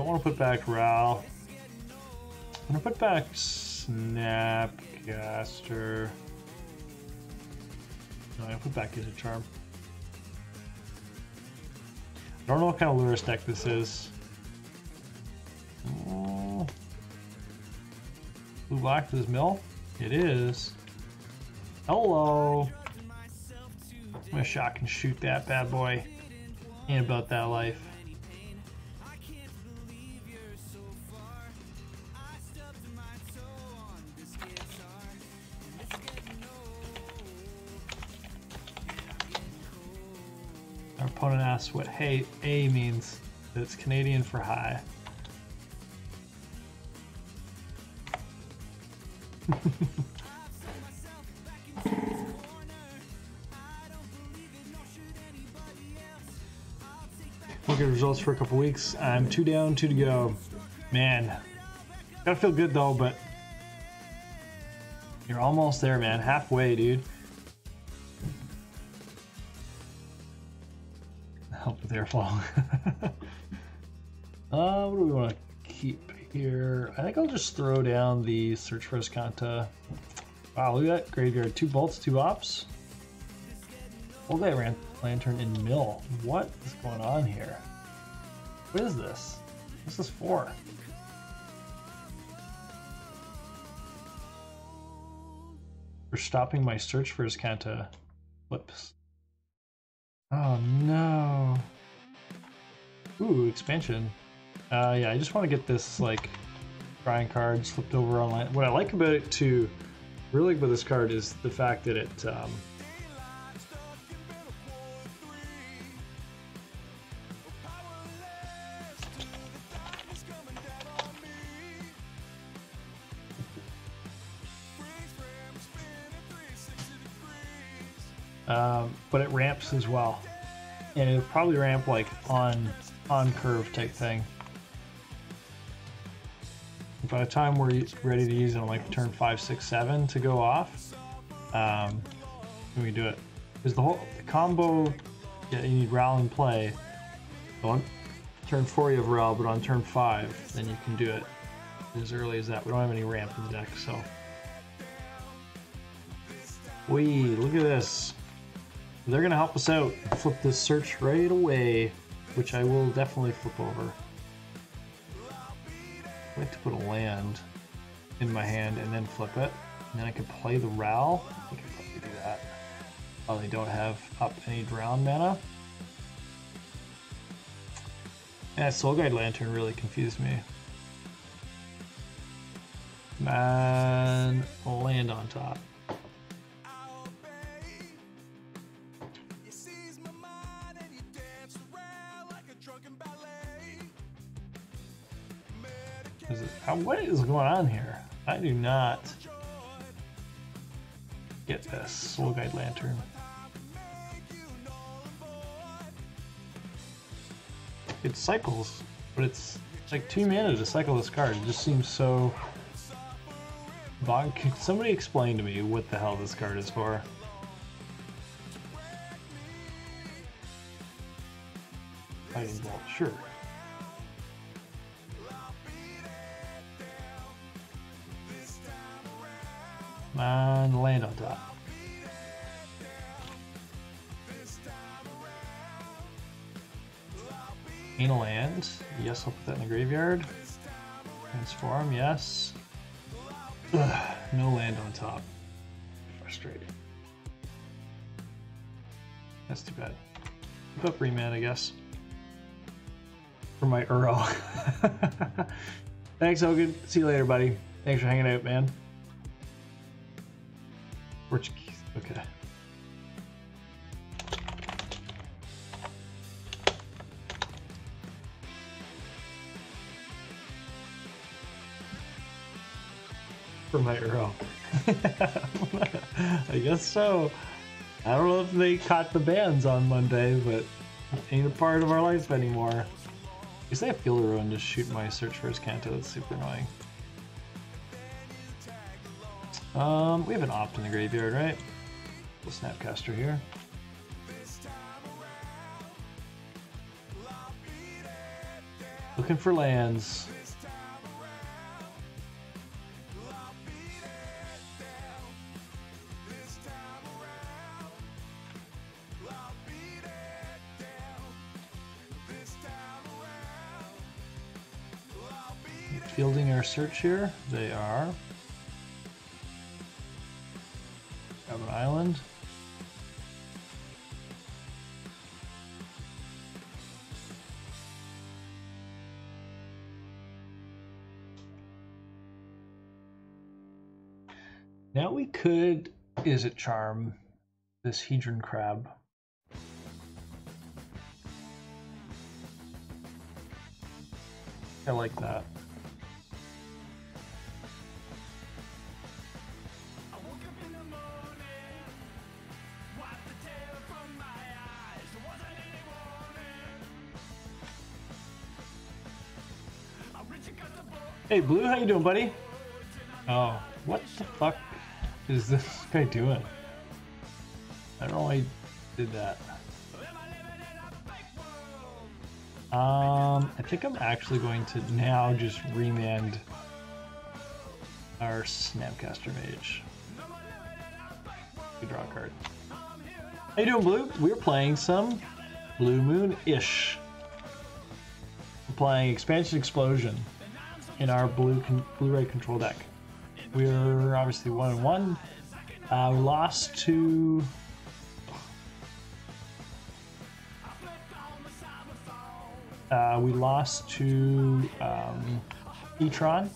want to put back RAL. I'm gonna put back Snapcaster. No, I'm gonna put back Izzet Charm. I don't know what kind of Luris deck this is. Blue black is mill? It is. Hello. I'm gonna shock and shoot that bad boy. Ain't about that life. Our opponent asks what hey A means. That it's Canadian for high. Look at results for a couple weeks. I'm 2 down, 2 to go. Man, gotta feel good though, but you're almost there, man. Halfway, dude. Help with airflow. What do we want to keep here? I think I'll just throw down the search for Escanta. Wow, look at that graveyard. 2 bolts, 2 ops. Old guy ran lantern in mill. What is going on here? What is this? What's this for? For stopping my search for Escanta flips. Oh no. Ooh, expansion. Yeah, I just want to get this like drawing card flipped over online. What I like about it too, really about this card is the fact that it but it ramps as well, and it'll probably ramp like on curve type thing. By the time we're ready to use it on like turn 5, 6, 7 to go off, when we do it, because the combo, yeah, you need RAL in play. On turn 4 you have RAL, but on turn 5 then you can do it as early as that. We don't have any ramp in the deck, so. Wee, look at this. They're gonna help us out. Flip this search right away, which I will definitely flip over. I like to put a land in my hand and then flip it, and then I can play the RAL. I can probably do that. Oh, they don't have up any drown mana. Yeah, Soul Guide Lantern really confused me. Man, land on top. What is going on here? I do not get this Soul Guide Lantern. It cycles, but it's like 2 mana to cycle this card. It just seems so bonk. Somebody explain to me what the hell this card is for. Fighting Bolt, sure. And land on top. Gain a land. Yes, I'll put that in the graveyard. Transform, yes. Ugh, no land on top. Frustrating. That's too bad. Put up remand, I guess. For my Uro. Thanks, Hogan. See you later, buddy. Thanks for hanging out, man. Portuguese, okay. For my Earl. I guess so. I don't know if they caught the bans on Monday, but it ain't a part of our life anymore. I guess I have Gilderow and just shoot my search for his Canto. That's super annoying. We have an opt in the graveyard, right? We'll Snapcaster here. Looking for lands. Fielding our search here. They are. island. Now we could izzet charm this hedron crab. I like that. Hey Blue, how you doing, buddy? Oh, what the fuck is this guy doing? I don't know why he did that. I think I'm actually going to now just remand our Snapcaster Mage. We draw a card. How you doing, Blue? We're playing some Blue Moon-ish. We're playing Expansion Explosion in our Blu-ray control deck. We're obviously 1-1. We lost to E-tron.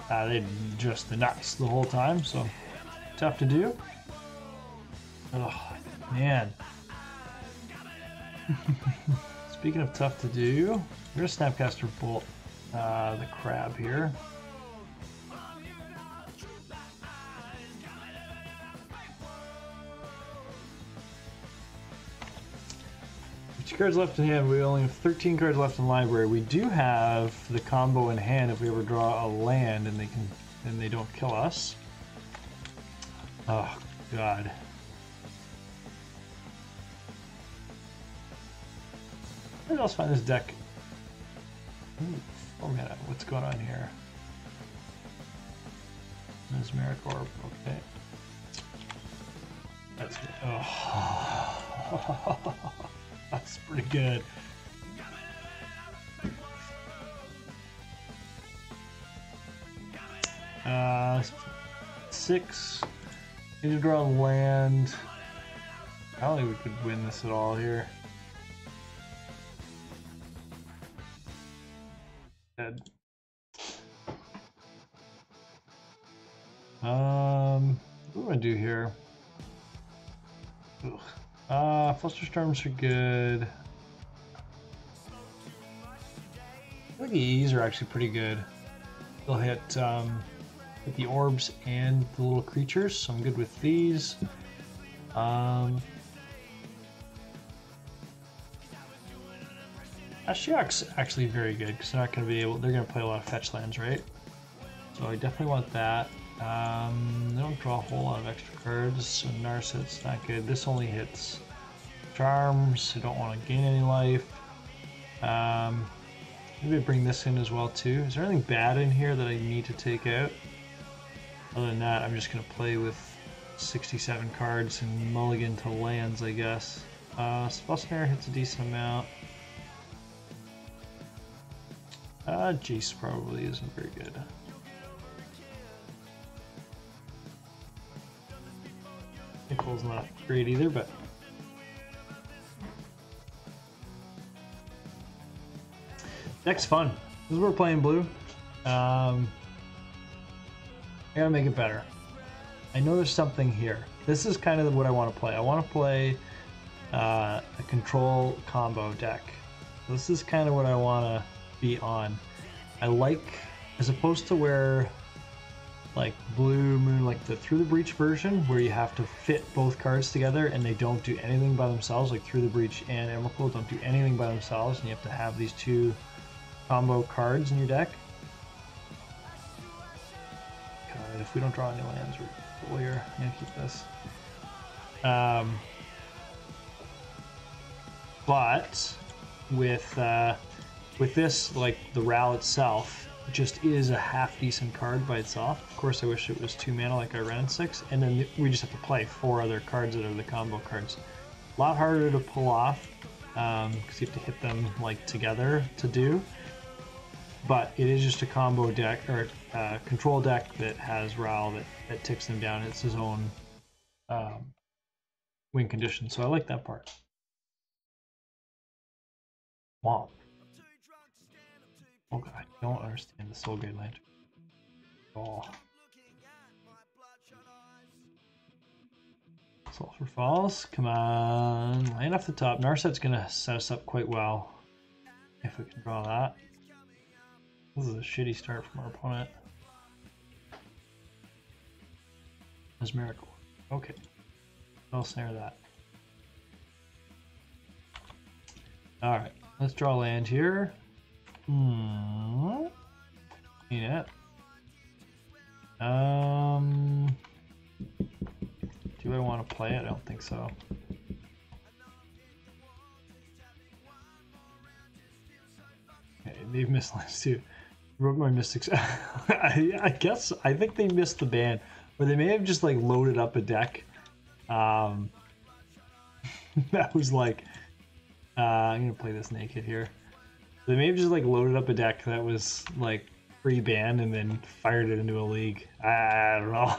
They just the nuts the whole time, so tough to do. Oh man. Speaking of tough to do, we're gonna Snapcaster Bolt the crab here. Cards left in hand. We only have 13 cards left in library. We do have the combo in hand if we ever draw a land and they don't kill us. Oh god. Where did else find this deck? Format. What's going on here? Mesmeric Orb. Okay. That's good. Oh. That's pretty good. Six. Need to draw land. I don't think we could win this at all here. Dead. What do I want to do here? Ugh. Fluster Storms are good. I think these are actually pretty good. They'll hit the orbs and the little creatures, so I'm good with these. Ashiok's actually very good because they're not going to be able. They're going to play a lot of fetch lands, right? So I definitely want that. They don't draw a whole lot of extra cards, so Narset's not good. This only hits charms, I don't want to gain any life. Maybe I bring this in as well too. Is there anything bad in here that I need to take out? Other than that, I'm just going to play with 67 cards and mulligan to lands, I guess. Spell Snare hits a decent amount. Jace probably isn't very good. Nicole's not great either, but deck's fun. This is where we're playing blue. I gotta make it better. I know there's something here. This is kind of what I want to play. I want to play a control combo deck. This is kind of what I want to be on. I like, as opposed to where like Blue Moon, like the Through the Breach version, where you have to fit both cards together and they don't do anything by themselves, like Through the Breach and Emrakul don't do anything by themselves, and you have to have these two combo cards in your deck. God, if we don't draw any lands, we're gonna keep this. But with this, like the RAL itself, just is a half decent card by itself. Of course, I wish it was 2 mana like I ran 6, and then we just have to play 4 other cards that are the combo cards. A lot harder to pull off because you have to hit them like together to do. But it is just a combo deck or control deck that has RAL that ticks them down. It's his own win condition, so I like that part. Wow. Oh god, I don't understand the Soul Guide Lantern. Oh. Sulfur Falls, come on. Land off the top. Narset's gonna set us up quite well. If we can draw that. This is a shitty start from our opponent. Mesmeric. Okay. I'll snare that. Alright, let's draw land here. Yeah. Do I want to play it? I don't think so. Okay, they've missed lands too. Wrote my mystics. I guess I think they missed the ban, or they may have just like loaded up a deck. That was like, I'm gonna play this naked here. They may have just like loaded up a deck that was like pre-banned and then fired it into a league. I don't know.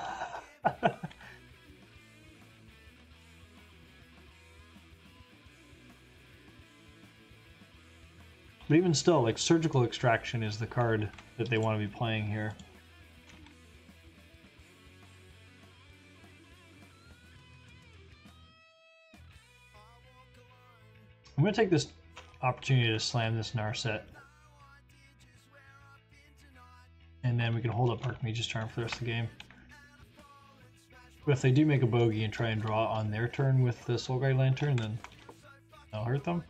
But even still, like, Surgical Extraction is the card that they want to be playing here. I'm going to take this opportunity to slam this Narset. And then we can hold up Archmage's Charm for the rest of the game. But if they do make a bogey and try and draw on their turn with the Soul Guide Lantern, then that'll hurt them.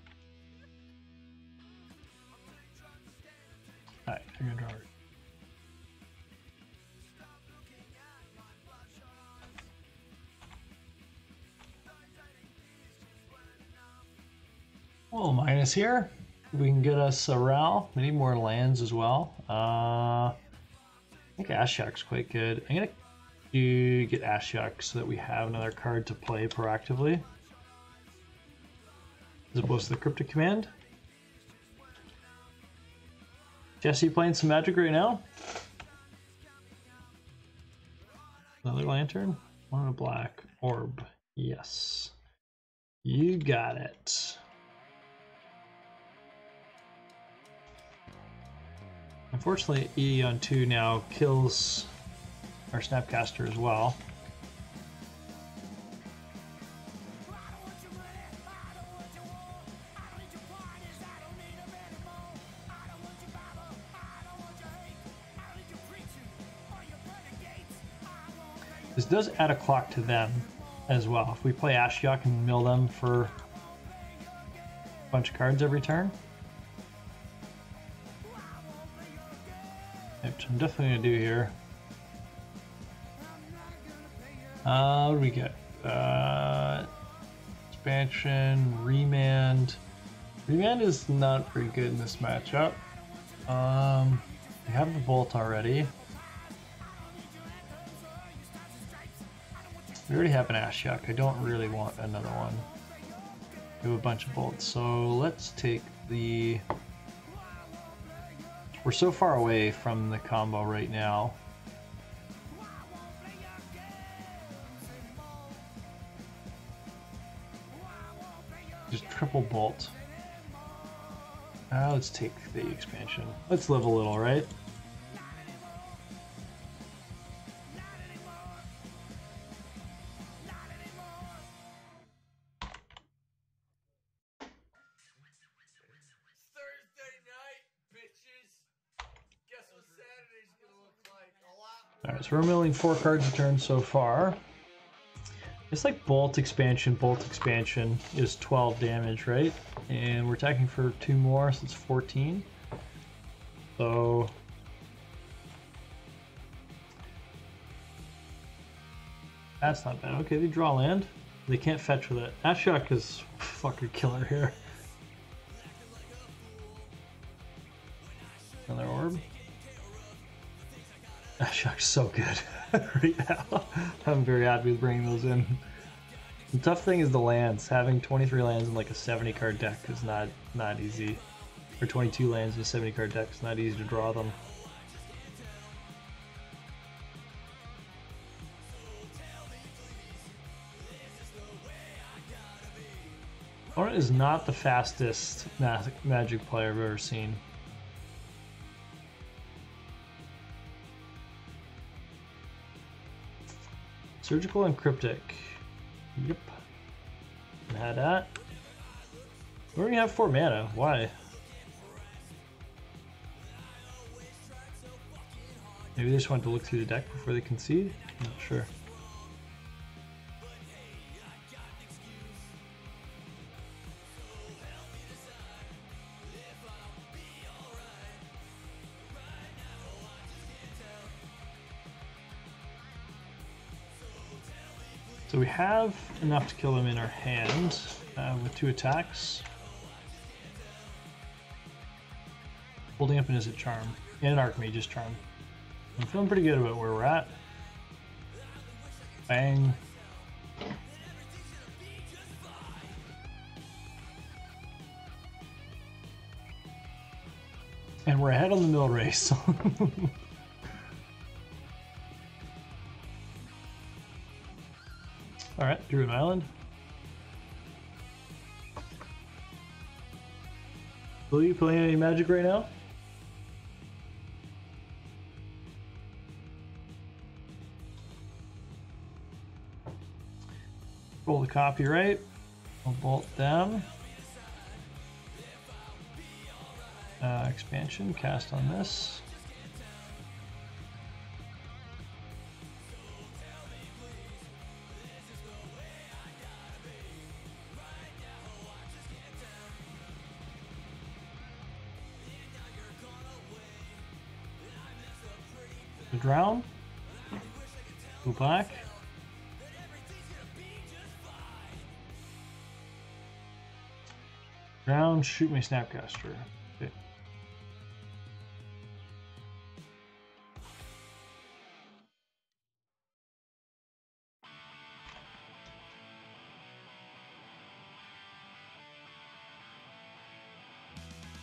Alright, I'm gonna draw it. Well, minus here. We can get us a RAL. We need more lands as well. I think Ashiok's quite good. I'm gonna get Ashiok so that we have another card to play proactively, as opposed to the Cryptic Command. Jesse playing some Magic right now. Another Lantern. One a black orb. Yes. You got it. Unfortunately, E on 2 now kills our Snapcaster as well. This does add a clock to them as well. If we play Ashiok and mill them for a bunch of cards every turn. Which I'm definitely going to do here. What do we get? Expansion, Remand. Remand is not very good in this matchup. We have the Bolt already. We already have an Ashiok. I don't really want another one. We have a bunch of bolts. So let's take the... We're so far away from the combo right now. Just triple bolt. Let's take the expansion. Let's live a little, right? Alright, so we're milling 4 cards a turn so far. It's like bolt expansion is 12 damage, right? And we're attacking for 2 more, so it's 14. So that's not bad. Okay, they draw land. They can't fetch with it. Ashiok is fucking killer here. Another orb. Ashiok's so good right now. I'm very happy with bringing those in. The tough thing is the lands. Having 23 lands in like a 70 card deck is not easy. Or 22 lands in a 70 card deck is not easy to draw them. Opponent is not the fastest magic player I've ever seen. Surgical and Cryptic. Yep. Had that. We already have 4 mana. Why? Maybe they just want to look through the deck before they concede? I'm not sure. So we have enough to kill them in our hand with 2 attacks. Holding up an Izzet Charm and an Archmage's Charm. I'm feeling pretty good about where we're at. Bang. And we're ahead on the mill race. Alright, Druid Island. Will you playing any Magic right now? Roll the copyright. I'll bolt them. Expansion, cast on this. Drown. Go back. Drown, shoot my Snapcaster. Okay.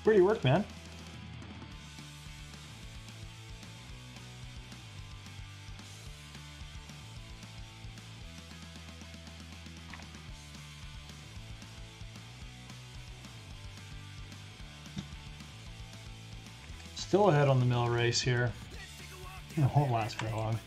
Pretty work, man. Still ahead on the mill race here. It won't last very long.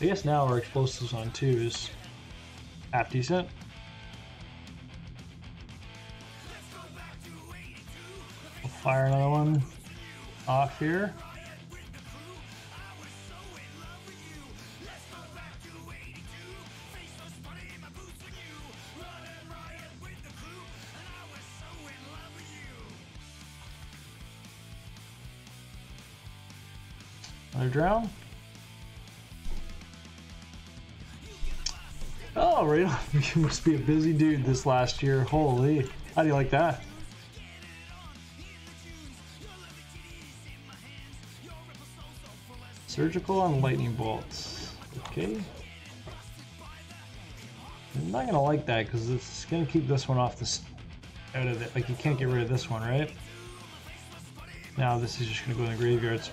I guess now our explosives on Tues half decent. We'll fire another one off here. Another drown. Oh, right on. You must be a busy dude this last year. Holy. How do you like that? Surgical on lightning bolts. Okay. I'm not gonna like that because it's gonna keep this one off the out of it. Like you can't get rid of this one, right? Now this is just gonna go in the graveyard. So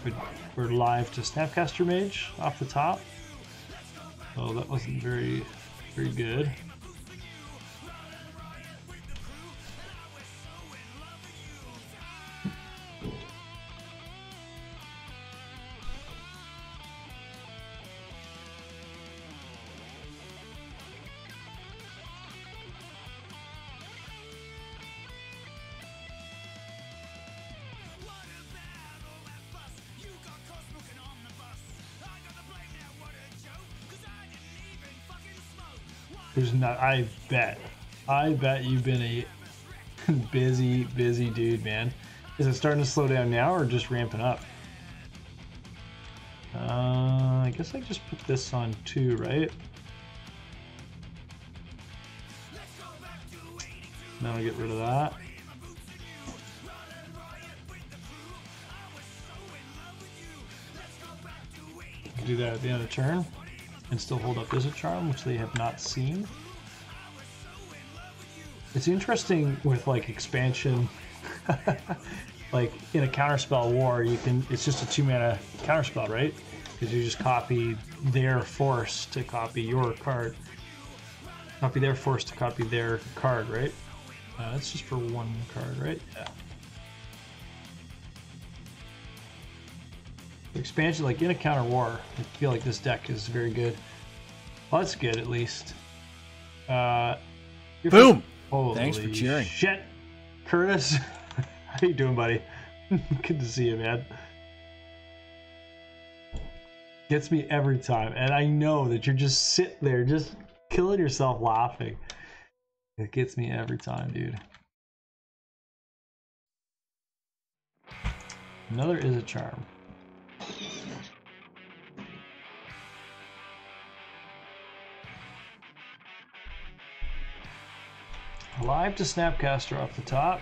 we're live to Snapcaster Mage off the top. Oh, that wasn't very good. There's not. I bet you've been a busy dude, man. Is it starting to slow down now or just ramping up? I guess I just put this on 2, right? Then I'll get rid of that. Do that at the end of the turn. And still hold up Izzet Charm, which they have not seen. It's interesting with like expansion. like in a counterspell war, you can. It's just a 2-mana counterspell, right? Because you just copy their force to copy your card. Copy their force to copy their card, right? That's just for 1 card, right? Yeah. Expansion, like in a counter war, I feel like this deck is very good. Well, that's good at least. Boom! Holy Thanks for cheering. Shit, Curtis, how you doing, buddy? Good to see you, man. Gets me every time, and I know that you're just sitting there, just killing yourself laughing. It gets me every time, dude. Another is a charm. Live to Snapcaster off the top.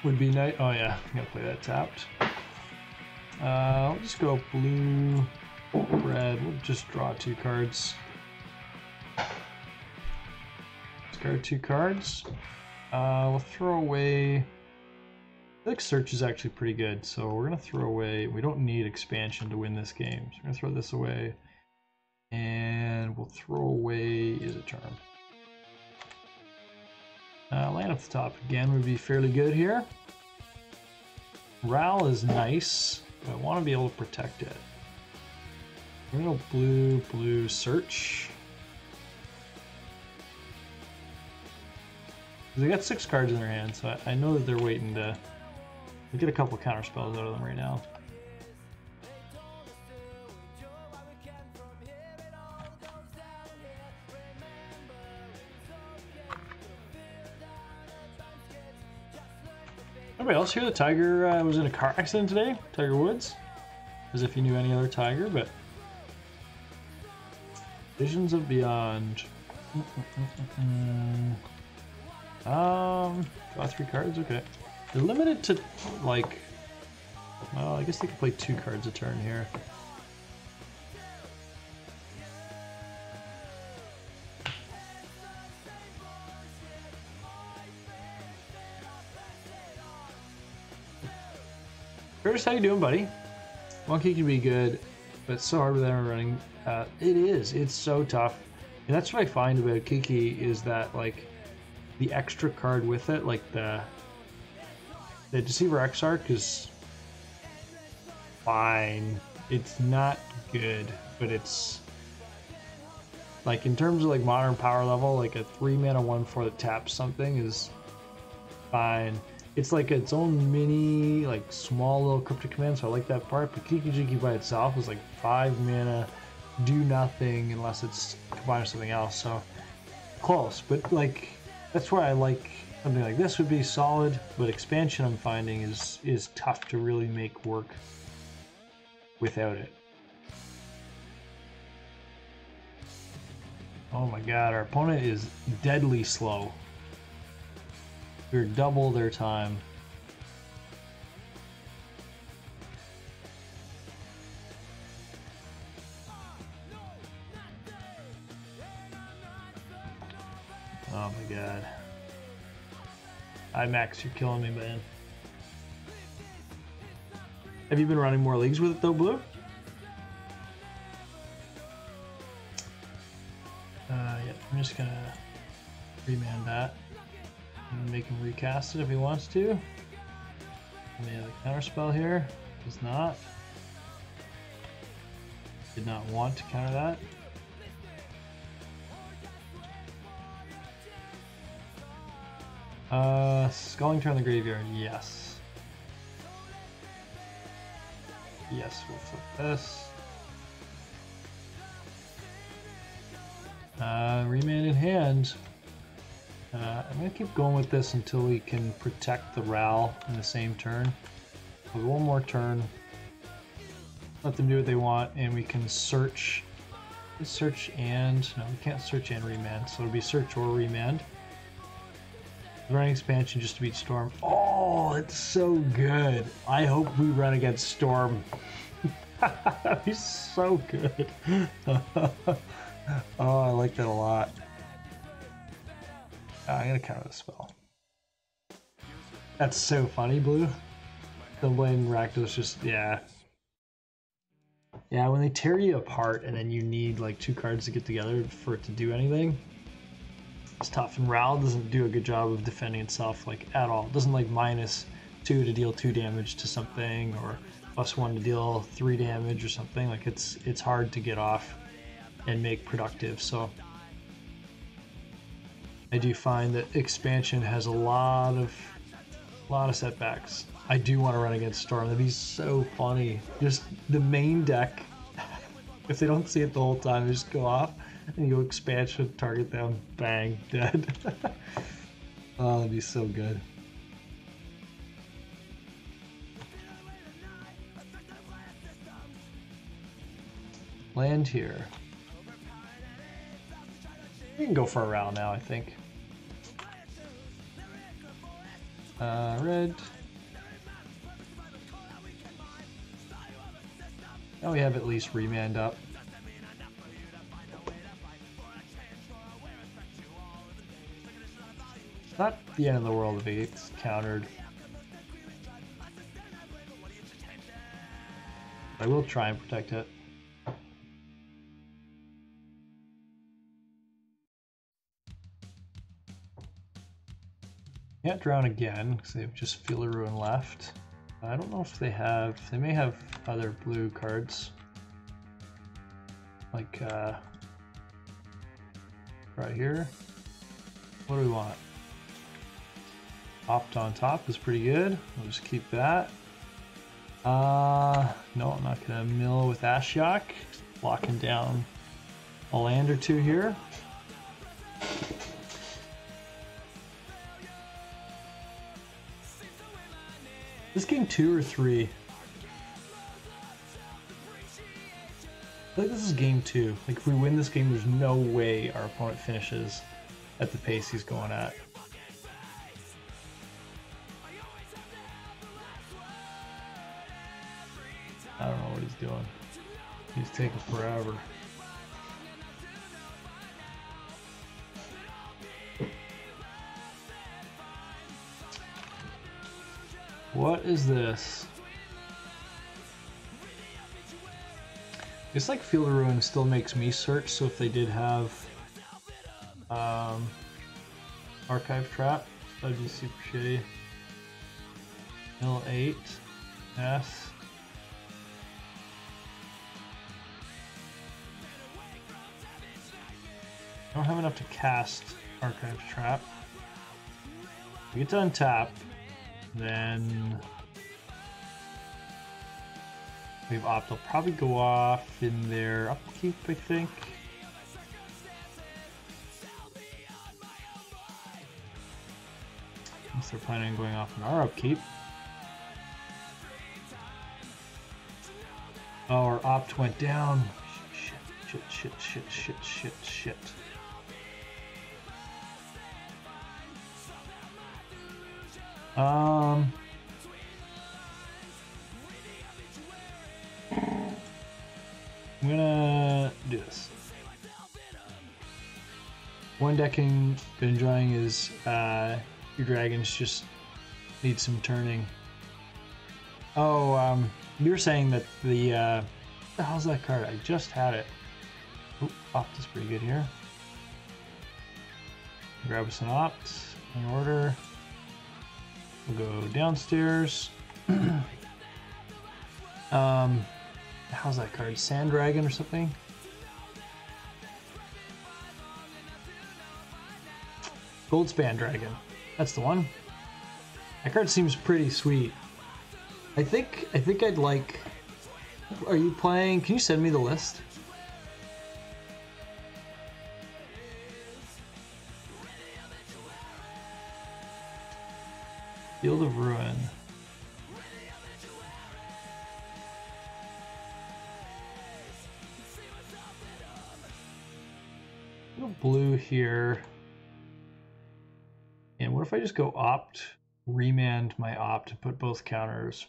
Would be nice. Oh yeah, I'm gonna play that tapped. I'll just go blue, red. We'll just draw 2 cards. Discard 2 cards. We'll throw away. I think search is actually pretty good, so we're gonna throw away. We don't need expansion to win this game, so we're gonna throw this away, and we'll throw away is a charm. Land up the top again would be fairly good here. RAL is nice, but I want to be able to protect it. We're gonna go blue, blue, search. They got 6 cards in their hand, so I know that they're waiting to get a couple counter spells out of them right now. Anybody else here? The Tiger was in a car accident today? Tiger Woods? As if you knew any other Tiger, but... Visions of Beyond. Draw 3 cards, okay. They're limited to, like... Well, I guess they could play 2 cards a turn here. Curtis, how you doing, buddy? Monkey can be good, but it's so hard with them running. It is. It's so tough. And that's what I find about Kiki is that, like, the extra card with it, like the Deceiver Exarch is fine. It's not good, but it's, like, in terms of, like, modern power level, like a 3-mana 1/4 that taps something is fine. It's like its own mini, like, small little cryptic command, so I like that part. But Kiki Jiki by itself is like 5 mana, do nothing unless it's combined with something else. So close, but like that's why I like something like this would be solid. But expansion, I'm finding is tough to really make work without it. Oh my god, our opponent is deadly slow. We're double their time. Oh my god. IMAX, you're killing me, man. Have you been running more leagues with it though, Blue? Yeah, I'm just gonna remand that. And make him recast it if he wants to. And we have a counter spell here. Does not. Did not want to counter that. Sculling Turn the Graveyard, yes. Yes, we'll flip this. Remand in hand. I'm going to keep going with this until we can protect the RAL in the same turn. So one more turn. Let them do what they want, and we can search. Search and... No, we can't search and remand, so it'll be search or remand. Running expansion just to beat Storm. Oh, it's so good. I hope we run against Storm. That'd be so good. Oh, I like that a lot. I'm gonna counter the spell. That's so funny, Blue. The Blade and Rakdos just, yeah. Yeah, when they tear you apart and then you need like 2 cards to get together for it to do anything, it's tough. And RAL doesn't do a good job of defending itself like at all. It doesn't like -2 to deal 2 damage to something, or +1 to deal 3 damage or something. Like it's hard to get off and make productive. So I do find that expansion has a lot of setbacks. I do want to run against Storm. That'd be so funny. Just the main deck, if they don't see it the whole time, they just go off and you go expansion, target them, bang, dead. Oh, that'd be so good. Land here. We can go for a RAL now, I think. Red. Now we have at least remand up. Not the end of the world if it gets countered. I will try and protect it. Can't drown again because they have just Feel the Ruin left. I don't know if they have. They may have other blue cards, like right here. What do we want? Opt on top is pretty good. We'll just keep that. No, I'm not gonna mill with Ashiok. Locking down a land or 2 here. This game 2 or 3? I feel like this is game 2. Like if we win this game, there's no way our opponent finishes at the pace he's going at. I don't know what he's doing. He's taking forever. What is this? It's like Feel the Ruin still makes me search, so if they did have Archive Trap, that'd be super shitty. Mill 8, S. I don't have enough to cast Archive Trap. We get to untap. Then we have Opt. I'll probably go off in their upkeep, I think. Unless they're planning on going off in our upkeep. Oh, our Opt went down. Shit. I'm gonna do this. One deck I've been enjoying is your dragons just need some turning. Oh, you were saying that the what the hell's that card? I just had it. Oop, Opt is pretty good here. Grab us an Opt in order. We'll go downstairs. How's that card? Sand Dragon or something? Goldspan Dragon. That's the one. That card seems pretty sweet. I think I'd like. Are you playing? Can you send me the list? Field of Ruin. Little blue here. And what if I just go Opt, remand my Opt, and put both counters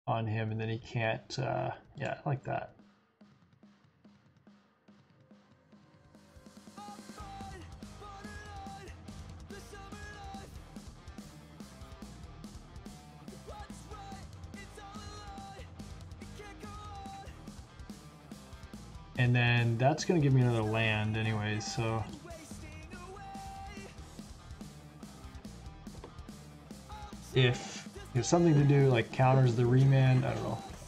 on him, and then he can't, yeah, I like that. And then that's going to give me another land anyways, so... If something to do like counters the remand, I don't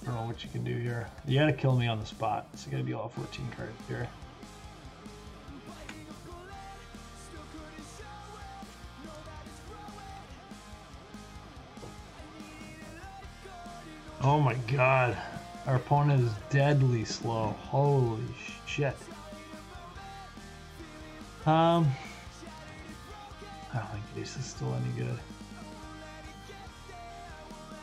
know what you can do here. You gotta kill me on the spot, so you gotta deal all 14 cards here. Oh my god, our opponent is deadly slow. Holy shit. I don't think this is still any good.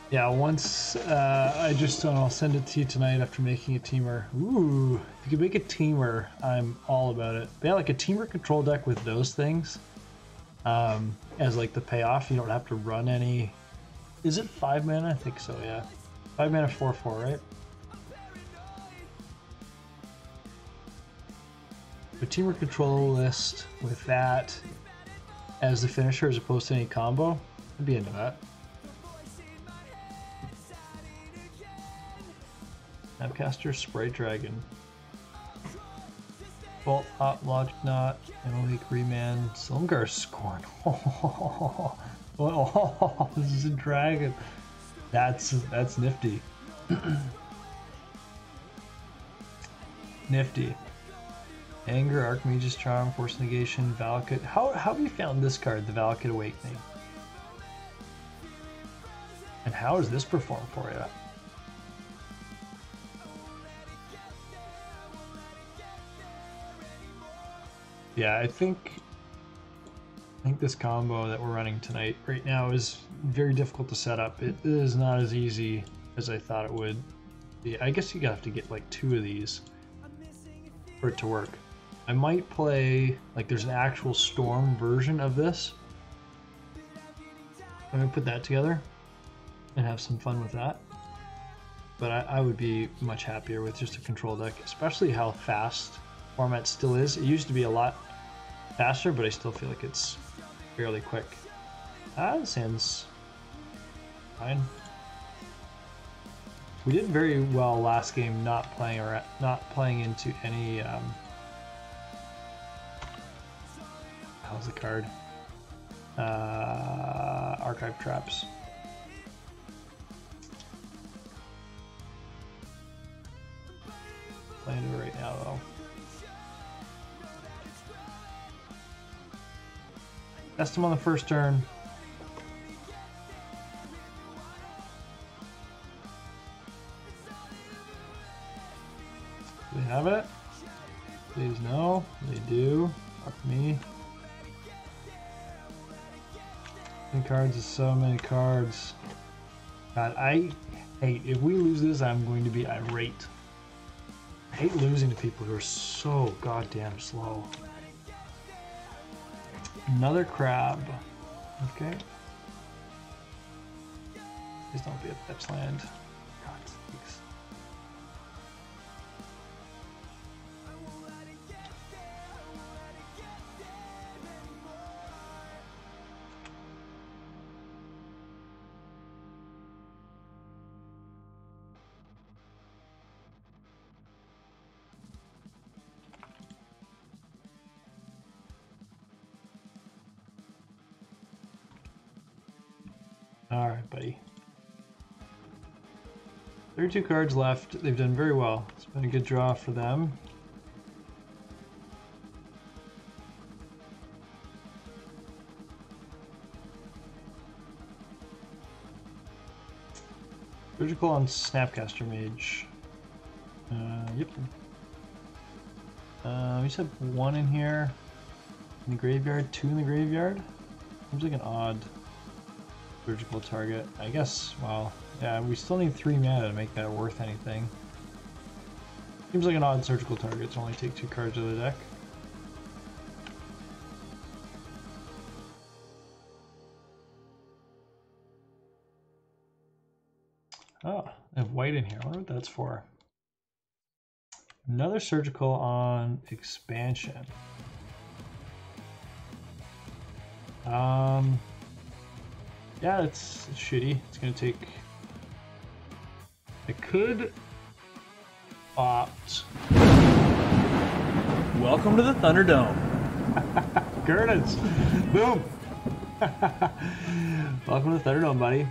Yeah, once I'll send it to you tonight after making a teamer. Ooh, if you can make a teamer, I'm all about it. But yeah, like a teamer control deck with those things as like the payoff. You don't have to run any. Is it 5 mana? I think so. Yeah, 5 mana 4/4, right? A teamer control list with that as the finisher as opposed to any combo. I'd be into that. Snapcaster, Spray Dragon, Bolt, Hot, Logic Knot, Emily Remand, Silumgar Scorn. Oh, this is a dragon. That's nifty. Nifty. Anger, Archmage's Charm, Force Negation, Valakut. How have you found this card, the Valakut Awakening? And how does this perform for you? Yeah, I think this combo that we're running tonight right now is very difficult to set up. It is not as easy as I thought it would be. I guess you have to get like 2 of these for it to work. I might play, like there's an actual Storm version of this. I'm gonna put that together and have some fun with that. But I would be much happier with just a control deck, especially how fast format still is. It used to be a lot faster, but I still feel like it's fairly quick. That sounds fine. We did very well last game, not playing into any. How's the card? Archive traps. Playing it right now though. Test him on the first turn. Do they have it? Please no. They do. Fuck me. Many cards is so many cards. God, I hate. If we lose this, I'm going to be irate. I hate losing to people who are so goddamn slow. Another crab. Okay. Please don't be a fetch land. God sakes. Alright, buddy. 32 cards left. They've done very well. It's been a good draw for them. Surgical on Snapcaster Mage. Yep. We just have 1 in here. In the graveyard, 2 in the graveyard. Seems like an odd surgical target. I guess, well, yeah, we still need 3 mana to make that worth anything. Seems like an odd surgical target to only take 2 cards of the deck. Oh, I have white in here. I wonder what that's for. Another surgical on expansion. Yeah, it's shitty. It's gonna take. I could opt Welcome to the Thunderdome. Curtis! Boom! Welcome to the Thunderdome, buddy.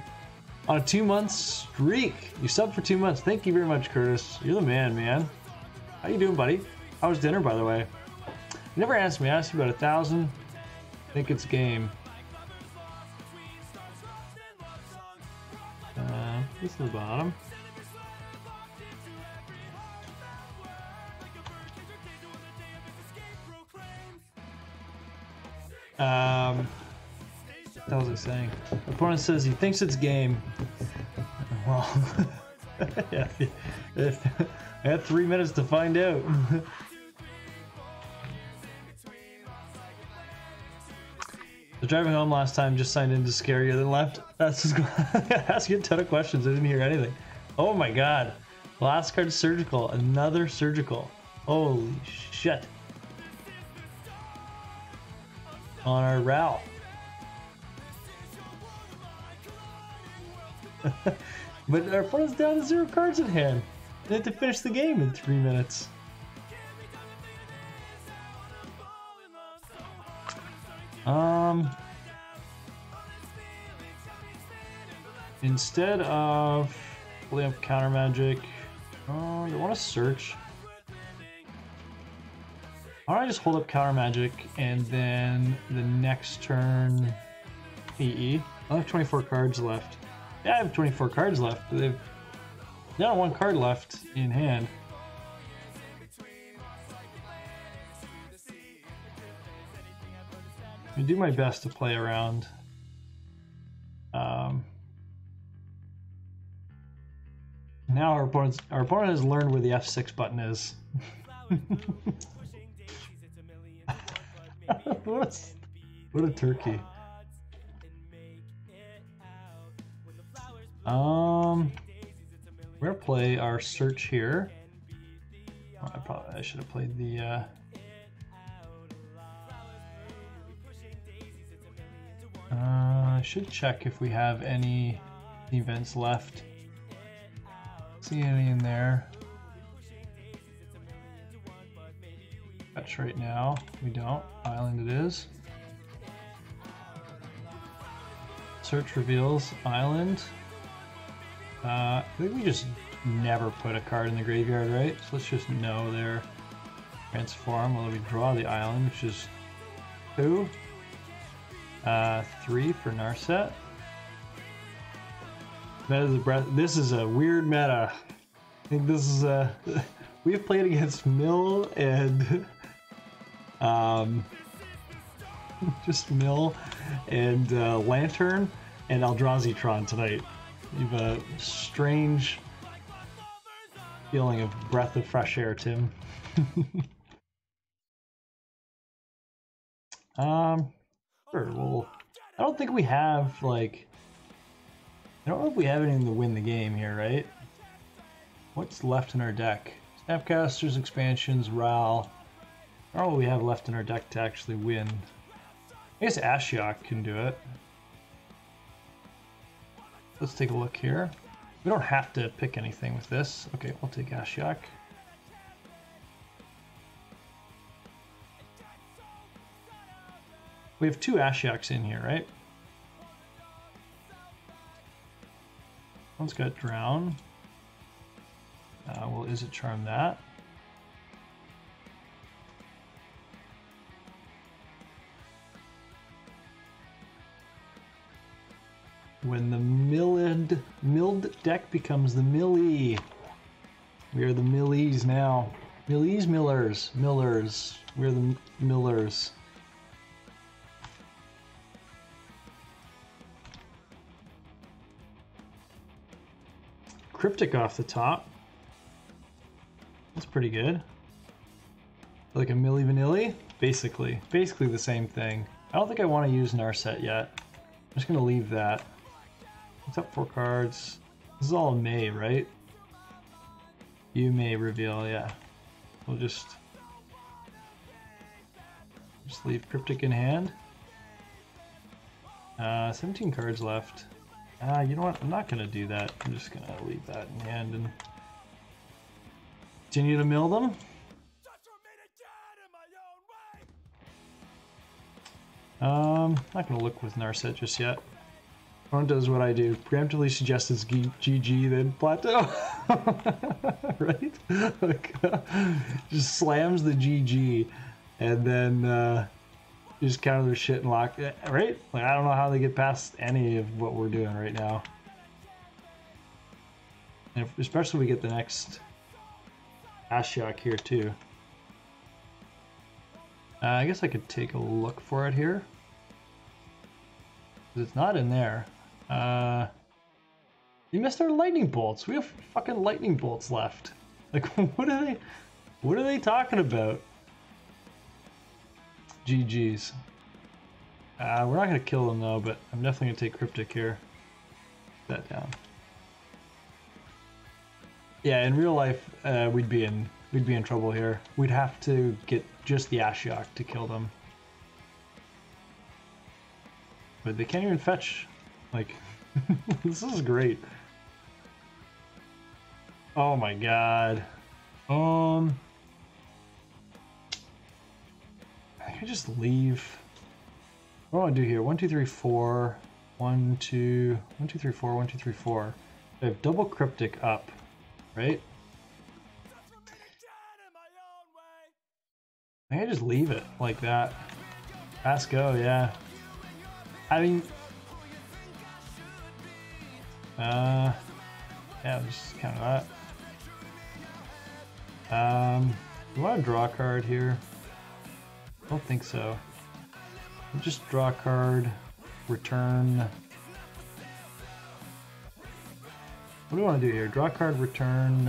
On a 2-month streak. You subbed for 2 months. Thank you very much, Curtis. You're the man, man. How you doing, buddy? How was dinner, by the way? You never asked me. I asked you about 1,000. I think it's game. This is the bottom. What was I saying? The opponent says he thinks it's game. Well, yeah, I had 3 minutes to find out. I was driving home last time, just signed in to scare you, then left. That's just asking a ton of questions. I didn't hear anything. Oh my god. Last card surgical. Another surgical. Holy shit. On our RAL. But our opponent's down to 0 cards in hand. They have to finish the game in 3 minutes. Instead of pulling up counter magic, you want to search. Why don't I just hold up counter magic and then the next turn EE? I have 24 cards left. Yeah, I have 24 cards left. They've got 1 card left in hand. I do my best to play around. Now our opponent has learned where the F6 button is. What a turkey. We're gonna play our search here. Oh, I should have played the I should check if we have any events left. See any in there? Fetch right now. We don't. Island it is. Search reveals island. I think we just never put a card in the graveyard, right? So let's just know there. Transform. Well, we draw the island, which is 2. 3 for Narset. That is a breath. This is a weird meta. I think this is a. We've played against Mill and just Mill and Lantern and Eldrazi tonight. You have a strange feeling of breath of fresh air, Tim. Sure. Well, I don't think we have like. I don't know if we have anything to win the game here, right? What's left in our deck? Snapcasters, expansions, RAL. I don't know what we have left in our deck to actually win. I guess Ashiok can do it. Let's take a look here. We don't have to pick anything with this. Okay, we'll take Ashiok. We have 2 Ashioks in here, right? One's got Drown. Well, is it charm that? When the milled deck becomes the Millie. We are the Millies now. Millies, Millers. We're the Millers. Cryptic off the top. That's pretty good. Like a Milli Vanilli? Basically the same thing. I don't think I want to use Narset yet. I'm just gonna leave that. It's up 4 cards. This is all May, right? You may reveal, yeah. We'll just leave Cryptic in hand. 17 cards left. You know what? I'm not gonna do that. I'm just gonna leave that in hand and continue to mill them. Not gonna look with Narset just yet. One does what I do. Preemptively suggests it's GG, then plateau. Right? Like, just slams the GG and then just counter their shit and lock it. Right? Like, I don't know how they get past any of what we're doing right now. And especially if we get the next Ashiok here too. I guess I could take a look for it here. It's not in there. You missed our lightning bolts. We have fucking lightning bolts left. Like, what are they talking about? GG's. We're not gonna kill them though, but I'm definitely gonna take Cryptic here. Put that down. Yeah, in real life, we'd be in trouble here. We'd have to get just the Ashiok to kill them. But they can't even fetch. Like, this is great. Oh my god. I can just leave. What do I want to do here? 1, 2, 3, 4. 1, 2, 1, 2, 3, 4. 1, 2, 3, 4. I have double Cryptic up, right? I can just leave it like that. Pass go, yeah. I mean, yeah, just counter that. Do I want to draw a card here? I don't think so. I'll just draw a card, return. What do we want to do here? Draw a card, return.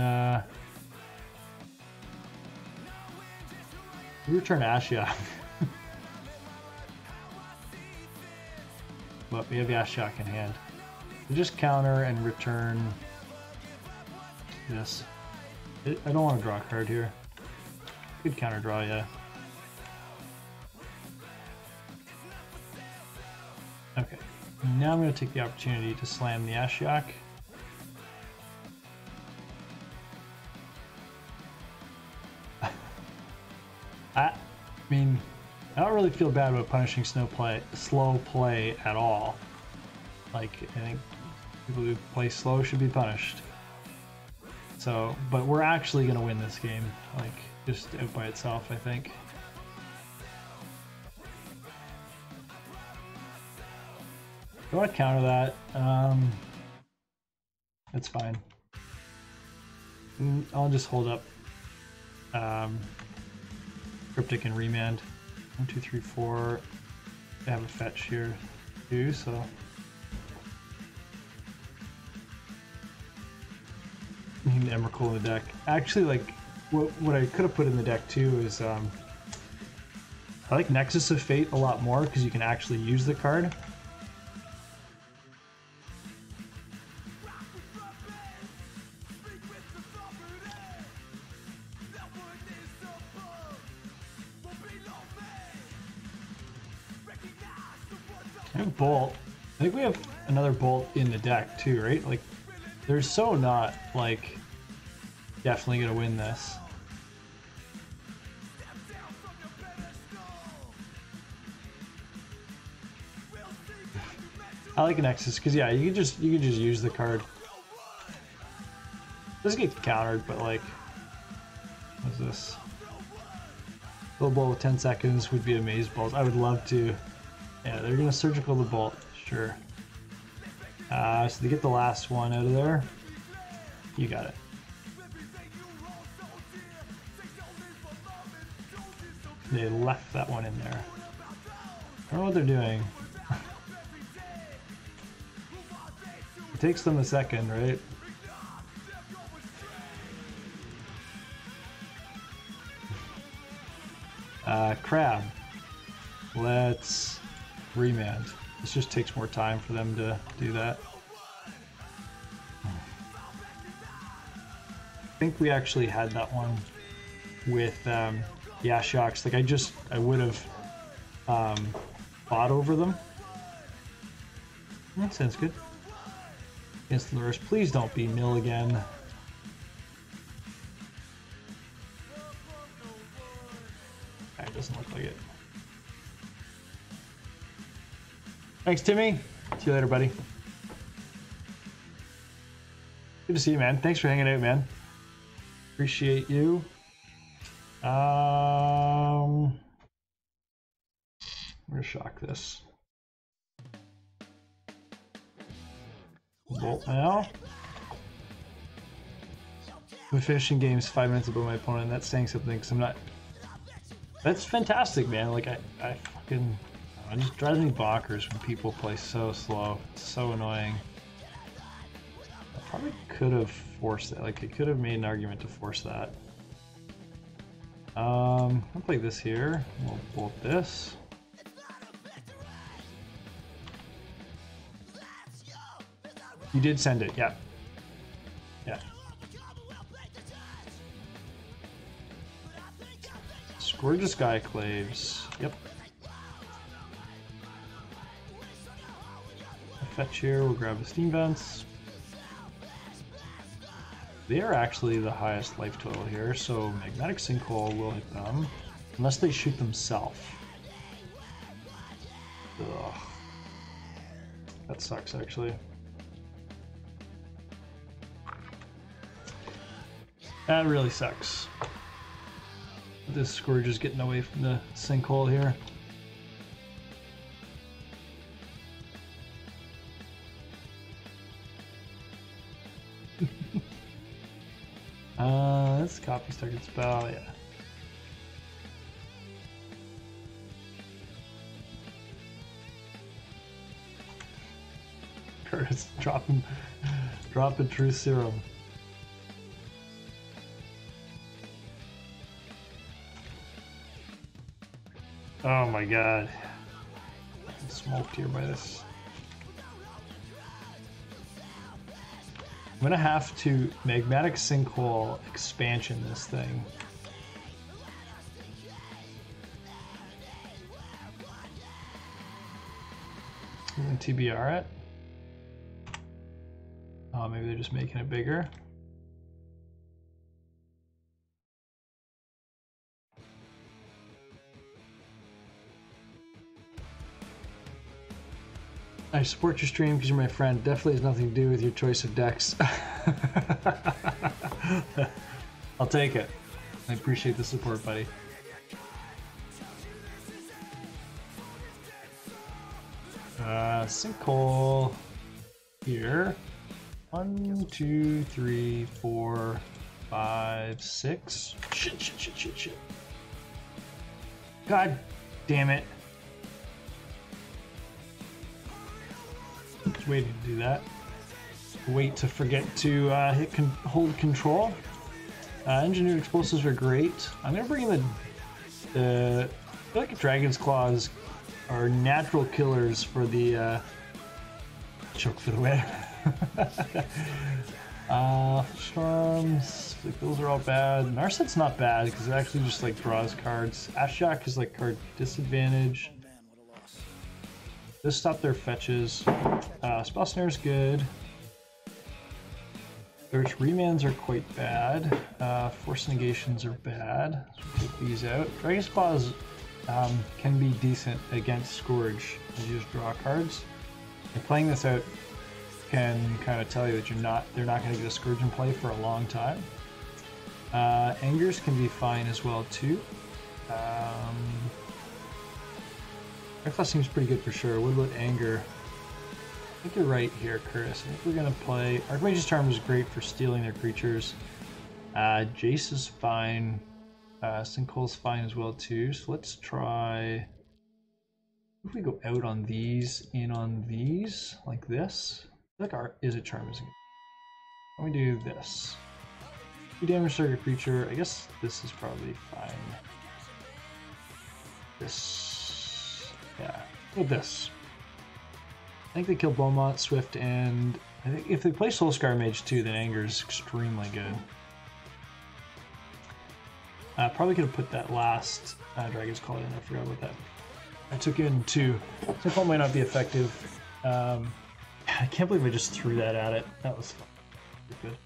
Return Ashiok. But we have Ashiok in hand. So just counter and return this. I don't want to draw a card here. Good counter draw, yeah. Okay. Now I'm going to take the opportunity to slam the Ashiok. I mean, I don't really feel bad about punishing slow play at all. Like, I think people who play slow should be punished. So, but we're actually going to win this game, like, just out by itself, I think. Do I want to counter that? That's fine. I'll just hold up Cryptic and Remand. 1, 2, 3, 4. I have a fetch here too, so need an Emrakul in the deck. Actually, like what I could have put in the deck too is I like Nexus of Fate a lot more because you can actually use the card. I have Bolt. I think we have another Bolt in the deck too, right? Like, they're so not, like, definitely gonna win this. I like Nexus because yeah, you can just use the card. Doesn't get countered, but like, what's this? Little Bolt with 10 seconds would be a Maze Bolt. I would love to. Yeah, they're gonna surgical the Bolt, sure. So they get the last one out of there. You got it. They left that one in there. I don't know what they're doing. It takes them a second, right? Crab. Let's remand. This just takes more time for them to do that. I think we actually had that one with the Ashioks. Like I would have fought over them. That sounds good. Against Lurus, please don't be nil again. It doesn't look like it. Thanks, Timmy. See you later, buddy. Good to see you, man. Thanks for hanging out, man. Appreciate you. I'm gonna shock this. Bolt now. I'm finishing games 5 minutes above my opponent. That's saying something because I'm not. That's fantastic, man. Like I fucking. It just drives me bonkers when people play so slow. It's so annoying. I probably could have forced that. Like I could have made an argument to force that. I'll play this here. We'll bolt this. You did send it, yeah. Yeah. Gorgeous Skyclaves. Yep. Fetch here, we'll grab the Steam Vents. They are actually the highest life total here, so Magmatic Sinkhole will hit them. Unless they shoot themselves. Ugh. That sucks, actually. That really sucks. This Scourge is getting away from the sinkhole here. Let's copy target spell, yeah. Curtis dropping True Serum. Oh my god. I'm smoked here by this. I'm gonna have to Magmatic Sinkhole expansion this thing. And TBR it. Oh, maybe they're just making it bigger. I support your stream because you're my friend. Definitely has nothing to do with your choice of decks. I'll take it. I appreciate the support, buddy. Sinkhole here. 1, 2, 3, 4, 5, 6. Shit. God damn it. Just waiting to do that. Wait to forget to hold control. Engineered explosives are great. I'm gonna bring in the I feel like Dragon's Claws are natural killers for the choke for the win. Storms, like those are all bad. Narset's not bad because it actually just like draws cards. Ashjak is like card disadvantage. Just stop their fetches. Spell Snare is good. Search Remands are quite bad. Force Negations are bad. So we'll take these out. Dragon's Claws can be decent against Scourge as you just draw cards. And playing this out can kind of tell you that they're not going to get a Scourge in play for a long time. Angers can be fine as well too. Airclaw seems pretty good for sure. What about Anger? I think you're right here, Curtis. I think we're going to play... Archmage's Charm is great for stealing their creatures. Jace is fine. Sinkhole's fine as well too. So let's try... If we go out on these, in on these, like this. I feel like our Izzet Charm is good. Let me do this. 2 damage target creature. I guess this is probably fine. This... Yeah. With this. I think they kill Beaumont, Swift, and I think if they play Soulscar Mage too, then Anger is extremely good. Probably could have put that last Dragon's Call in. I forgot about that. I took in 2. Sinkhole might not be effective. I can't believe I just threw that at it. That was good.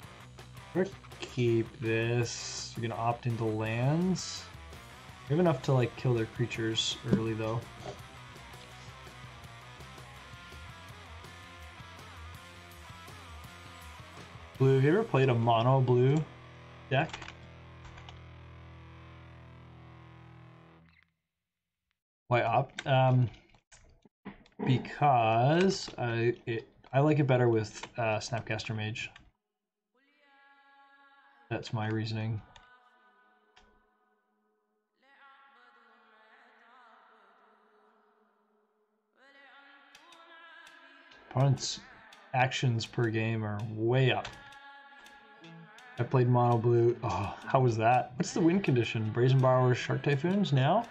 We're gonna keep this. You're gonna opt into lands. We have enough to like kill their creatures early though. Blue, have you ever played a mono blue deck? Why opt? Because I like it better with Snapcaster Mage. That's my reasoning. Opponent's actions per game are way up. I played mono blue. Oh, how was that? What's the win condition? Brazen Borrowers, Shark Typhoons now?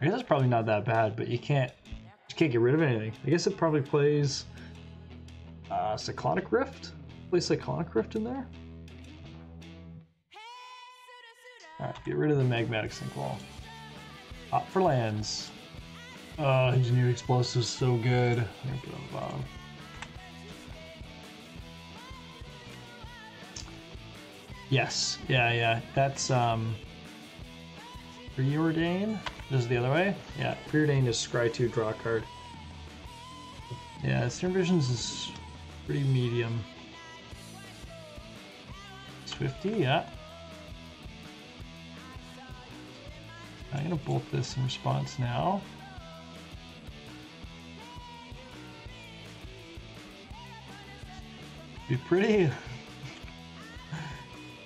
I guess it's probably not that bad, but you can't get rid of anything. I guess it probably plays Cyclonic Rift. Play Cyclonic Rift in there. Alright, get rid of the Magmatic Sinkwall. Opt for lands. Oh, his new explosive's so good. I'm gonna put it on the bottom. Yes, yeah. That's Preordain. This is the other way. Yeah, Preordain is scry 2, draw a card. Yeah, Stern Visions is pretty medium. Swifty, yeah. I'm gonna bolt this in response now. Be pretty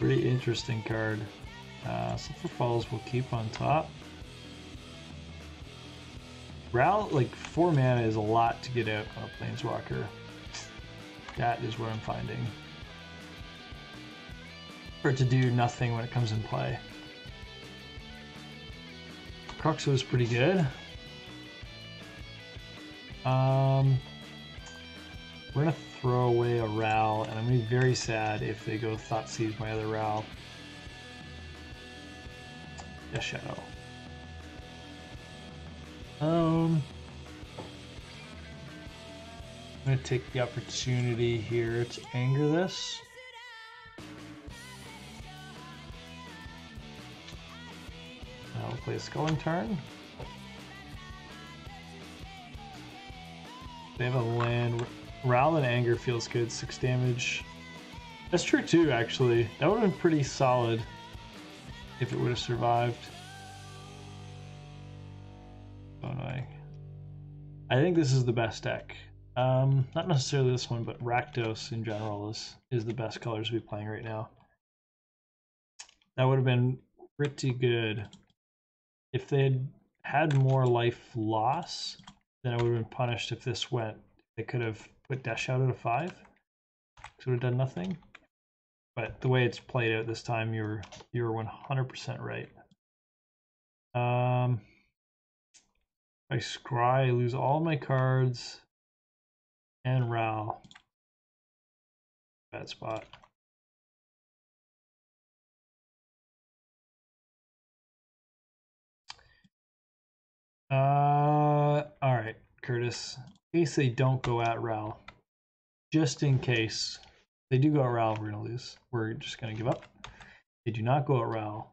interesting card. Sulfur Falls will keep on top. RAL, like 4 mana is a lot to get out on a Planeswalker. That is what I'm finding. For it to do nothing when it comes in play. Cruxo is pretty good. We're gonna throw away a RAL, and I'm gonna be very sad if they go Thoughtseize my other RAL. Yes, Shadow. I'm gonna take the opportunity here to anger this. I'll play a Sculling turn. They have a land. RAL and anger feels good. 6 damage. That's true too, actually. That would have been pretty solid if it would have survived. So annoying. I think this is the best deck. Not necessarily this one, but Rakdos in general is the best colors to be playing right now. That would have been pretty good. If they had had more life loss, then I would have been punished if this went. They could have put Dash out at a 5. So it would have done nothing. But the way it's played out this time, you're 100% right. I scry, I lose all my cards, and RAL. Bad spot. All right, Curtis. In case they don't go at RAL, just in case they do go at RAL, we're gonna lose. We're just gonna give up. They do not go at RAL.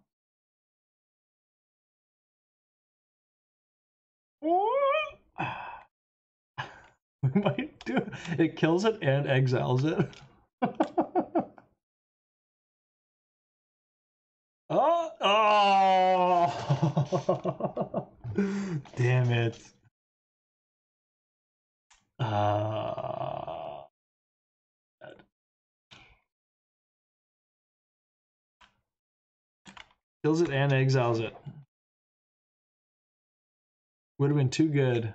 We might do it. It kills it and exiles it. Oh! Damn it. Kills it and exiles it. Would have been too good.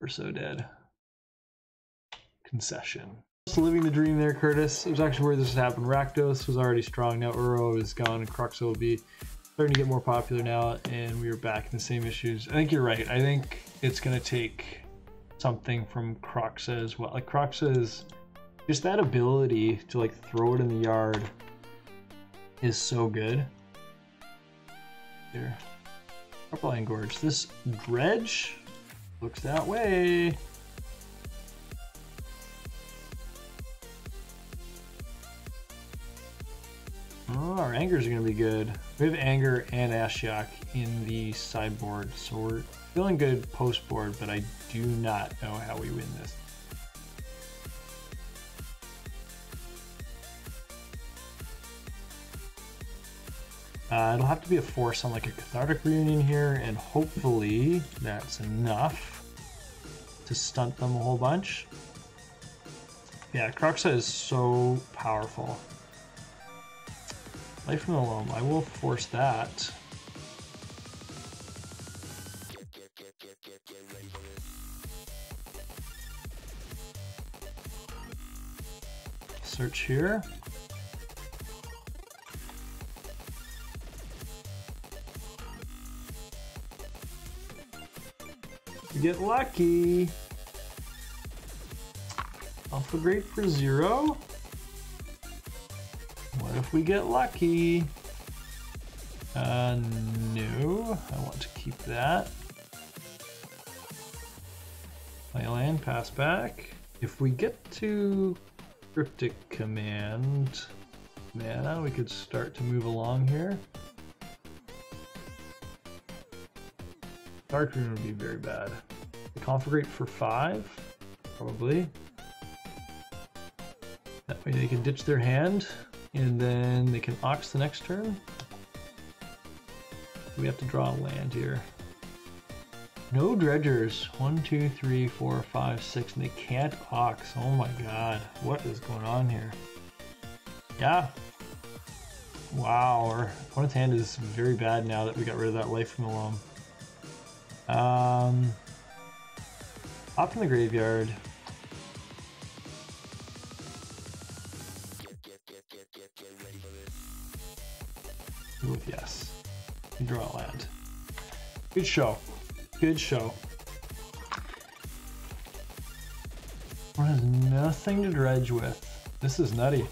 We're so dead. Concession. Just living the dream there, Curtis. It was actually where this happened. Rakdos was already strong. Now Uro is gone, and Cruxo will be starting to get more popular now, and we are back in the same issues. I think you're right. I think it's going to take something from Cruxa as well. Like, Cruxa is just that ability to like throw it in the yard is so good. Here. Purple Engorge. This Dredge looks that way. Oh, our angers are going to be good. We have anger and Ashiok in the sideboard, so we're feeling good post board, but I do not know how we win this. It'll have to be a force on like a Cathartic Reunion here, and hopefully that's enough to stunt them a whole bunch. Yeah, Kroxa is so powerful. Life from the Loam, I will force that. Search here. We get lucky. Alpha Grape for 0. What if we get lucky? No, I want to keep that. Play land, pass back. If we get to Cryptic Command mana, we could start to move along here. Dark Rune would be very bad. The Conflagrate for 5, probably. That way they can ditch their hand, and then they can Ox the next turn. We have to draw a land here. No dredgers. 1, 2, 3, 4, 5, 6, and they can't Ox. Oh my god, what is going on here? Yeah. Wow, our opponent's hand is very bad now that we got rid of that Life from the Loam. Up in the graveyard. With yes. You draw a land. Good show. Good show. One has nothing to dredge with. This is nutty.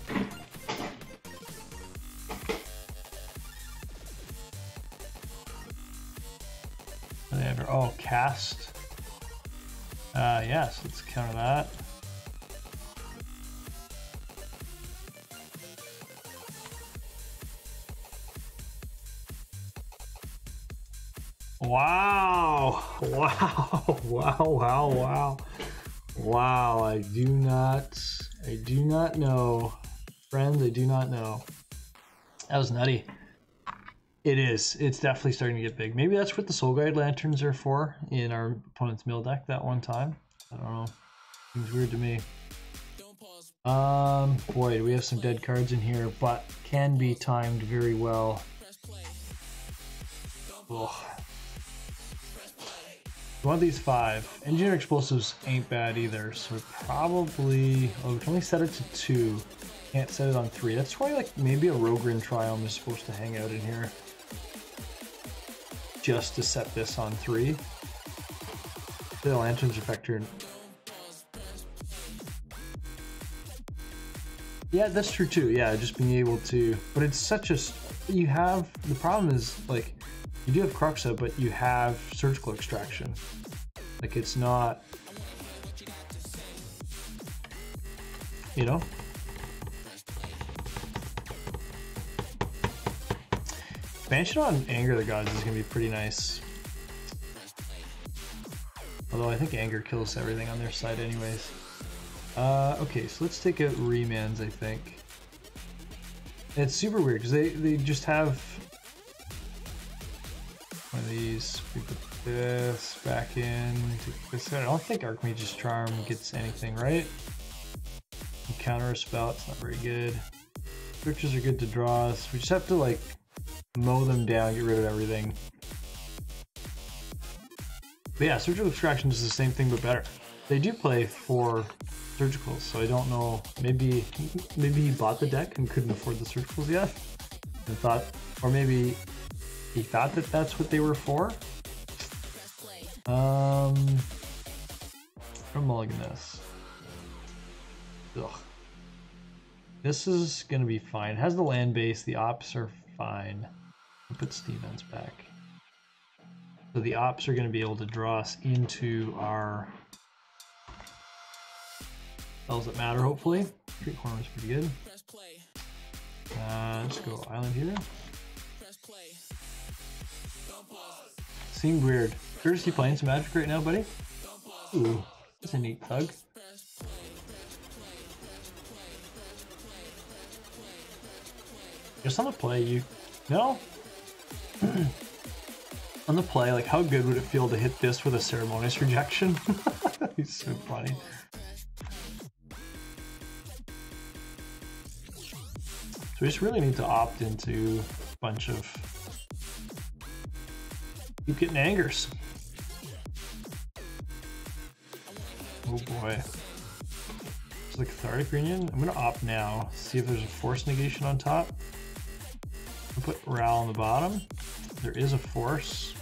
Oh, cast. Yes, let's counter that. Wow! Wow! Wow! Wow! Wow! Wow! I do not know, friends. I do not know. That was nutty. It is. It's definitely starting to get big. Maybe that's what the Soul Guide Lanterns are for in our opponent's mill deck that one time. I don't know. Seems weird to me. Boy, do we have some dead cards in here, but can be timed very well. Ugh. One of these 5. Engineer Explosives ain't bad either, so probably... Oh, we can only set it to 2. Can't set it on 3. That's why like maybe a Rogrin Triome is supposed to hang out in here. Just to set this on 3. The Lantern's Effector. Yeah, that's true too. Yeah, just being able to... But it's such a... You have... The problem is, like, you do have Kroxa, but you have Surgical Extraction. Like, it's not... You know? Expansion on Anger the Gods is going to be pretty nice. Although I think Anger kills everything on their side anyways. Okay, so let's take out Remands, I think. And it's super weird because they just have one of these. We put this back in. Take this out. I don't think Archmage's Charm gets anything, right? You counter a spell, it's not very good. Searches are good to draw us. We just have to like mow them down, get rid of everything. But yeah, Surgical Extraction is the same thing but better. They do play 4 surgicals, so I don't know. Maybe he bought the deck and couldn't afford the surgicals yet, and thought, or maybe he thought that that's what they were for. I'm mulligan this. Ugh. This is gonna be fine. It has the land base. The ops are fine. I'll put Stevens back. So the ops are going to be able to draw us into our spells that matter, hopefully. Street Corner is pretty good. Let's go island here. Seemed weird. Curtis, you playing some Magic right now, buddy? Ooh, that's a neat thug. Just on the play, you no. On the play, like how good would it feel to hit this with a ceremonious rejection? He's so funny. So we just really need to opt into a bunch of keep getting angers. Oh boy. It's like Cathartic Reunion. I'm gonna opt now, see if there's a force negation on top. I'll put RAL on the bottom. There is a force.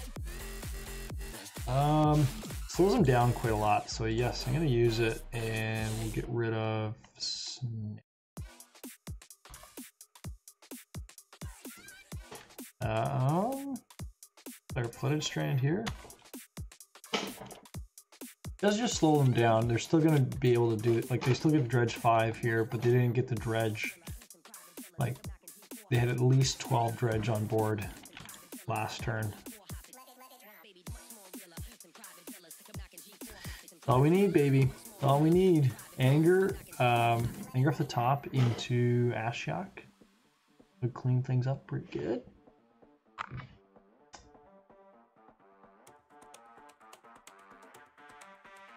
Slows them down quite a lot, so yes, I'm gonna use it and we'll get rid of their flooded strand here. Does just slow them down. They're still gonna be able to do it. Like they still get dredge 5 here, but they didn't get the dredge. Like they had at least 12 dredge on board last turn. All we need, baby. All we need. Anger. Anger off the top into Ashiok. Would clean things up pretty good.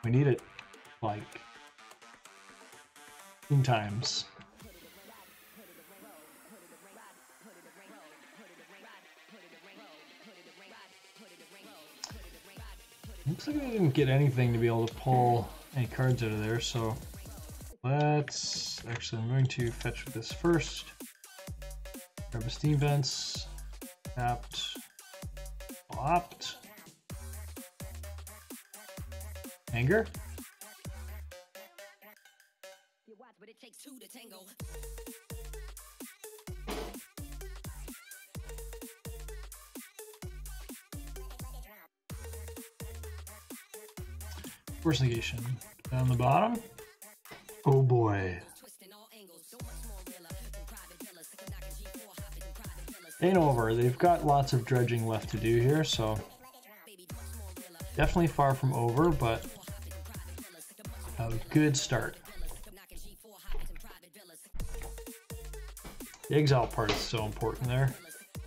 We need it like 10 times. Looks like I didn't get anything to be able to pull any cards out of there, so let's actually, I'm going to fetch with this first. Grab a steam vents, tapped, opt, anger. Force negation down the bottom. Oh boy. Ain't over. They've got lots of dredging left to do here, so definitely far from over, but a good start. The exile part is so important there.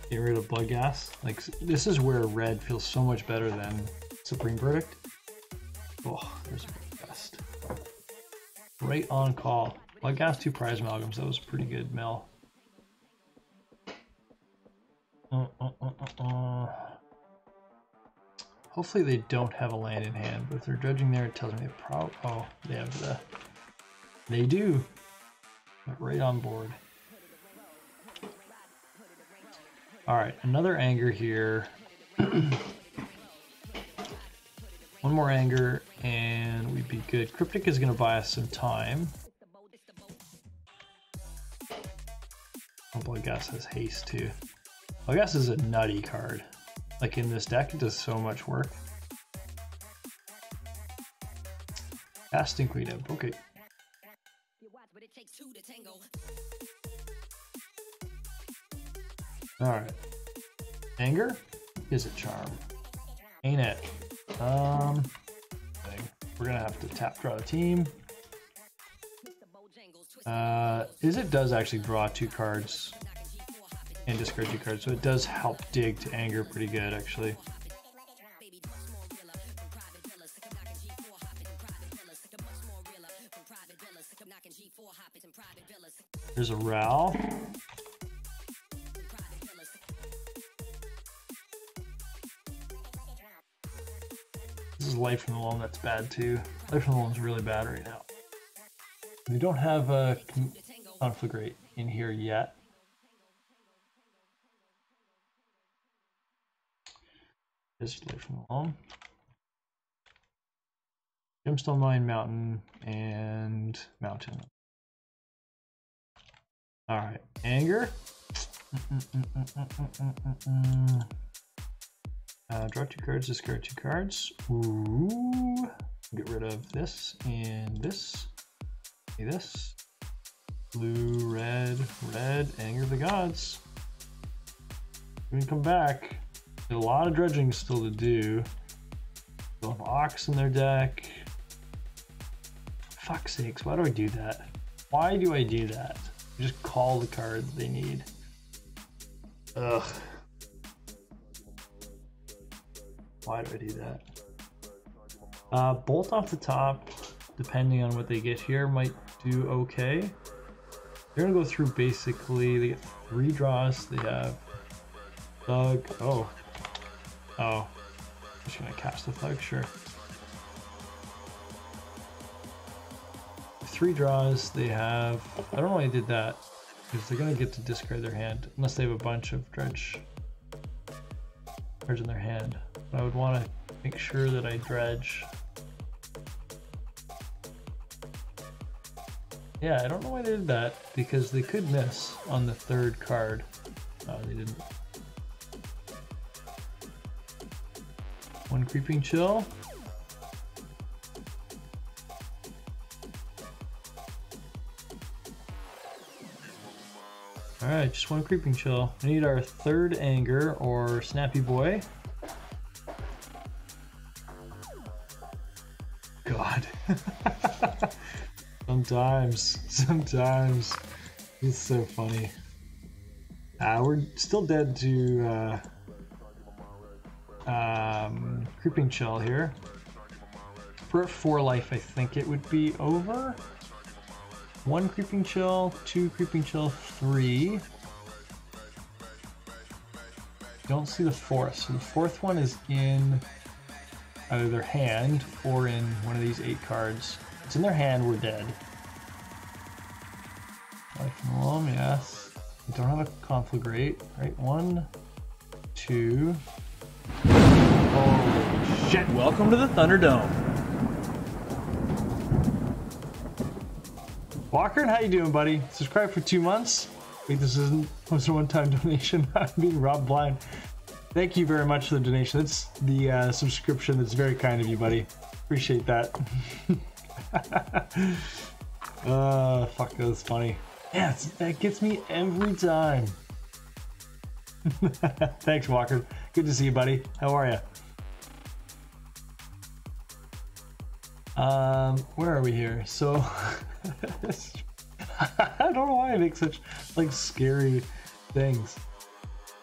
Get rid of blood gas. Like this is where red feels so much better than Supreme Verdict. Oh, there's a best. Right on call. Blood gas 2 prize amalgams. That was a pretty good mill. Hopefully they don't have a land in hand, but if they're dredging there, it tells me they probably. Oh, they have the. They do. But right on board. All right, another anger here. One more anger, and we'd be good. Cryptic is going to buy us some time. Oh, Blood Gas has haste too. Blood Gas is a nutty card. Like in this deck, it does so much work. Casting Queen Imp, okay. Alright. Anger? Is it charm? Ain't it? We're gonna have to tap draw the team. Izzet does actually draw 2 cards and discard 2 cards, so it does help dig to anger pretty good actually. There's a RAL. This is Life from the Loam, that's bad too. Life from the Loam is really bad right now. We don't have a Conflagrate in here yet. This is Life from the Loam. Gemstone Mine, Mountain, and Mountain. Alright, Anger. Draw 2 cards, discard 2 cards. Ooh. Get rid of this and this. This. Blue, red, red, anger of the gods. We can come back. A lot of dredging still to do. They'll have Ox in their deck. Fuck's sakes, why do I do that? Why do I do that? Just call the cards they need. Ugh. Why do I do that? Bolt off the top, depending on what they get here, might do okay. They're gonna go through basically, they get 3 draws, they have Thug, oh, I'm just gonna cast the Thug, sure. 3 draws, they have, I don't know why I did that, because they're gonna get to discard their hand, unless they have a bunch of dredge cards in their hand. But I would want to make sure that I dredge. Yeah, I don't know why they did that, because they could miss on the 3rd card. Oh, they didn't. 1 Creeping Chill. Alright, just 1 Creeping Chill. We need our 3rd Anger or Snappy Boy. God. Sometimes. It's so funny. We're still dead to Creeping Chill here. For 4 life, I think it would be over. 1 Creeping Chill, 2 Creeping Chill, 3. Don't see the 4th, so the 4th one is in either their hand or in one of these 8 cards. It's in their hand, we're dead. Life and Loam, yes. We don't have a Conflagrate, right? 1, 2. Oh shit! Welcome to the Thunderdome. Walker, how you doing, buddy? Subscribe for 2 months. Wait, this was a one-time donation. I'm being robbed blind. Thank you very much for the donation. That's the subscription. That's very kind of you, buddy. Appreciate that. Fuck, that was funny. Yeah, that gets me every time. Thanks, Walker. Good to see you, buddy. How are you? Where are we here? So, I don't know why I make such like scary things.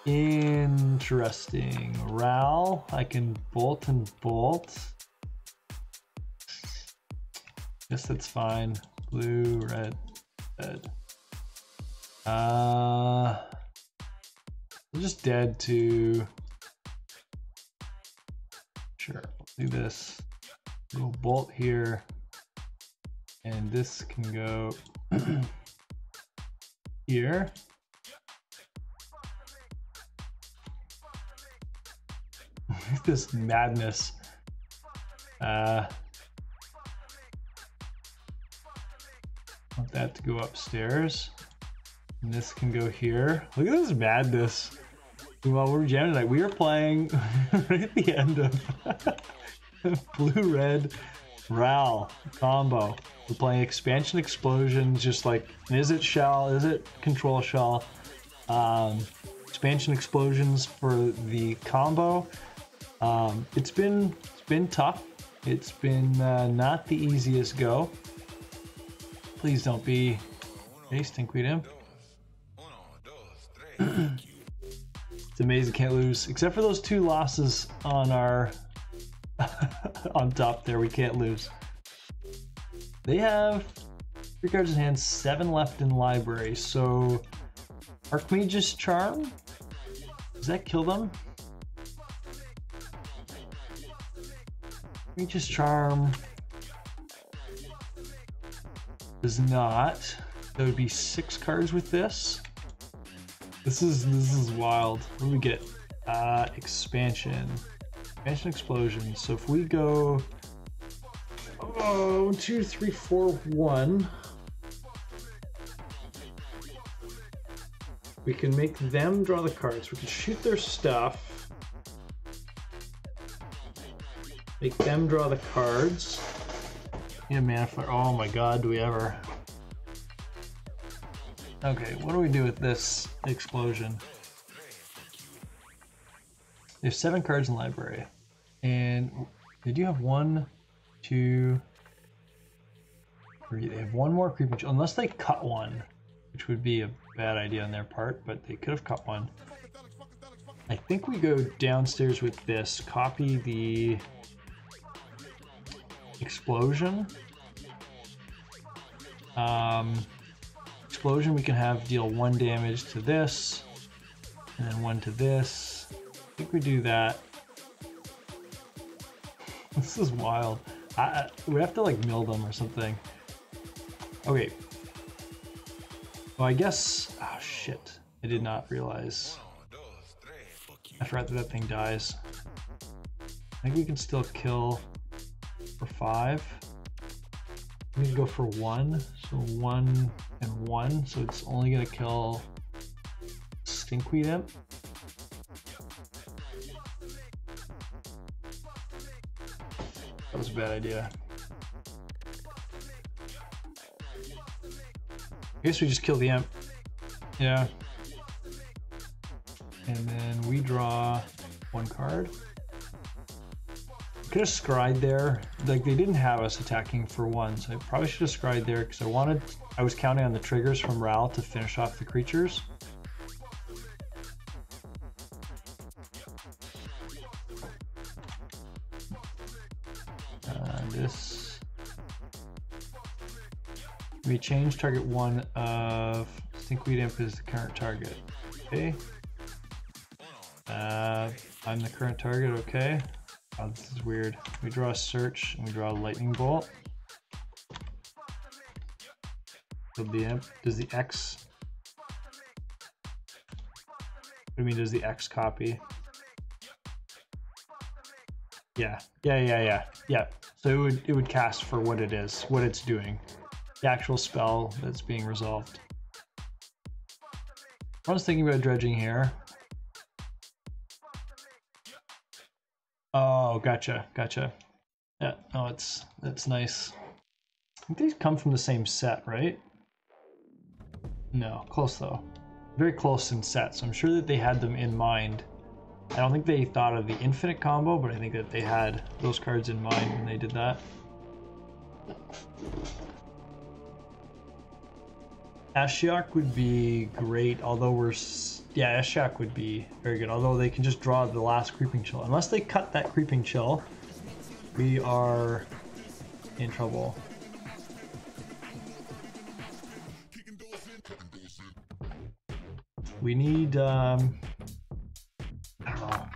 Interesting. RAL, I can bolt and bolt. Guess that's fine. Blue, red, red. I'm just dead to. Sure, we'll do this. We'll bolt here, and this can go here. This madness. Want that to go upstairs, and this can go here. Look at this madness. While we're jamming tonight, we are playing right at the end of blue-red RAL combo. We're playing expansion explosions, just like an izzet shell, izzet control shell. Expansion explosions for the combo. It's been tough. It's been not the easiest go. Please don't be. Hey, Stinkweed him. It's amazing, can't lose. Except for those 2 losses on our on top there, we can't lose. They have 3 cards in hand, 7 left in library. So Archmage's Charm, does that kill them? Archmage's Charm does not. There would be 6 cards with this. This is wild. What do we get? Expansion explosion. So if we go 2, 3, 4, 1, we can make them draw the cards. We can shoot their stuff, make them draw the cards. Yeah, man. Oh my god, do we ever? Okay, what do we do with this explosion? There's 7 cards in the library. And they do have 1, 2, 3. They have 1 more creeping chill, unless they cut one, which would be a bad idea on their part, but they could have cut one. I think we go downstairs with this, copy the explosion. Explosion we can have deal 1 damage to this, and then 1 to this. I think we do that. This is wild. We have to like mill them or something. Okay. Well, I guess. Oh shit! I did not realize. I forgot that that thing dies. I think we can still kill for 5. We need to go for 1. So 1 and 1. So it's only gonna kill Stinkweed Imp. That was a bad idea. I guess we just kill the imp. Yeah. And then we draw 1 card. Could have scryed there. Like they didn't have us attacking for 1, so I probably should have scryed there because I was counting on the triggers from RAL to finish off the creatures. This. We change target 1 of Stinkweed Imp is the current target. Okay. I'm the current target, okay. Oh, this is weird. We draw a search and we draw a lightning bolt. Kill the imp. Does the X... What do you mean, does the X copy? Yeah. So it would cast for what it is, what it's doing. The actual spell that's being resolved. I was thinking about dredging here. Oh, gotcha. Yeah, no, that's nice. I think these come from the same set, right? No, close though. Very close in set, so I'm sure that they had them in mind. I don't think they thought of the infinite combo, but I think that they had those cards in mind when they did that. Ashiok would be great, although yeah, Ashiok would be very good, although they can just draw the last creeping chill. Unless they cut that creeping chill, we are in trouble. We need, I don't know,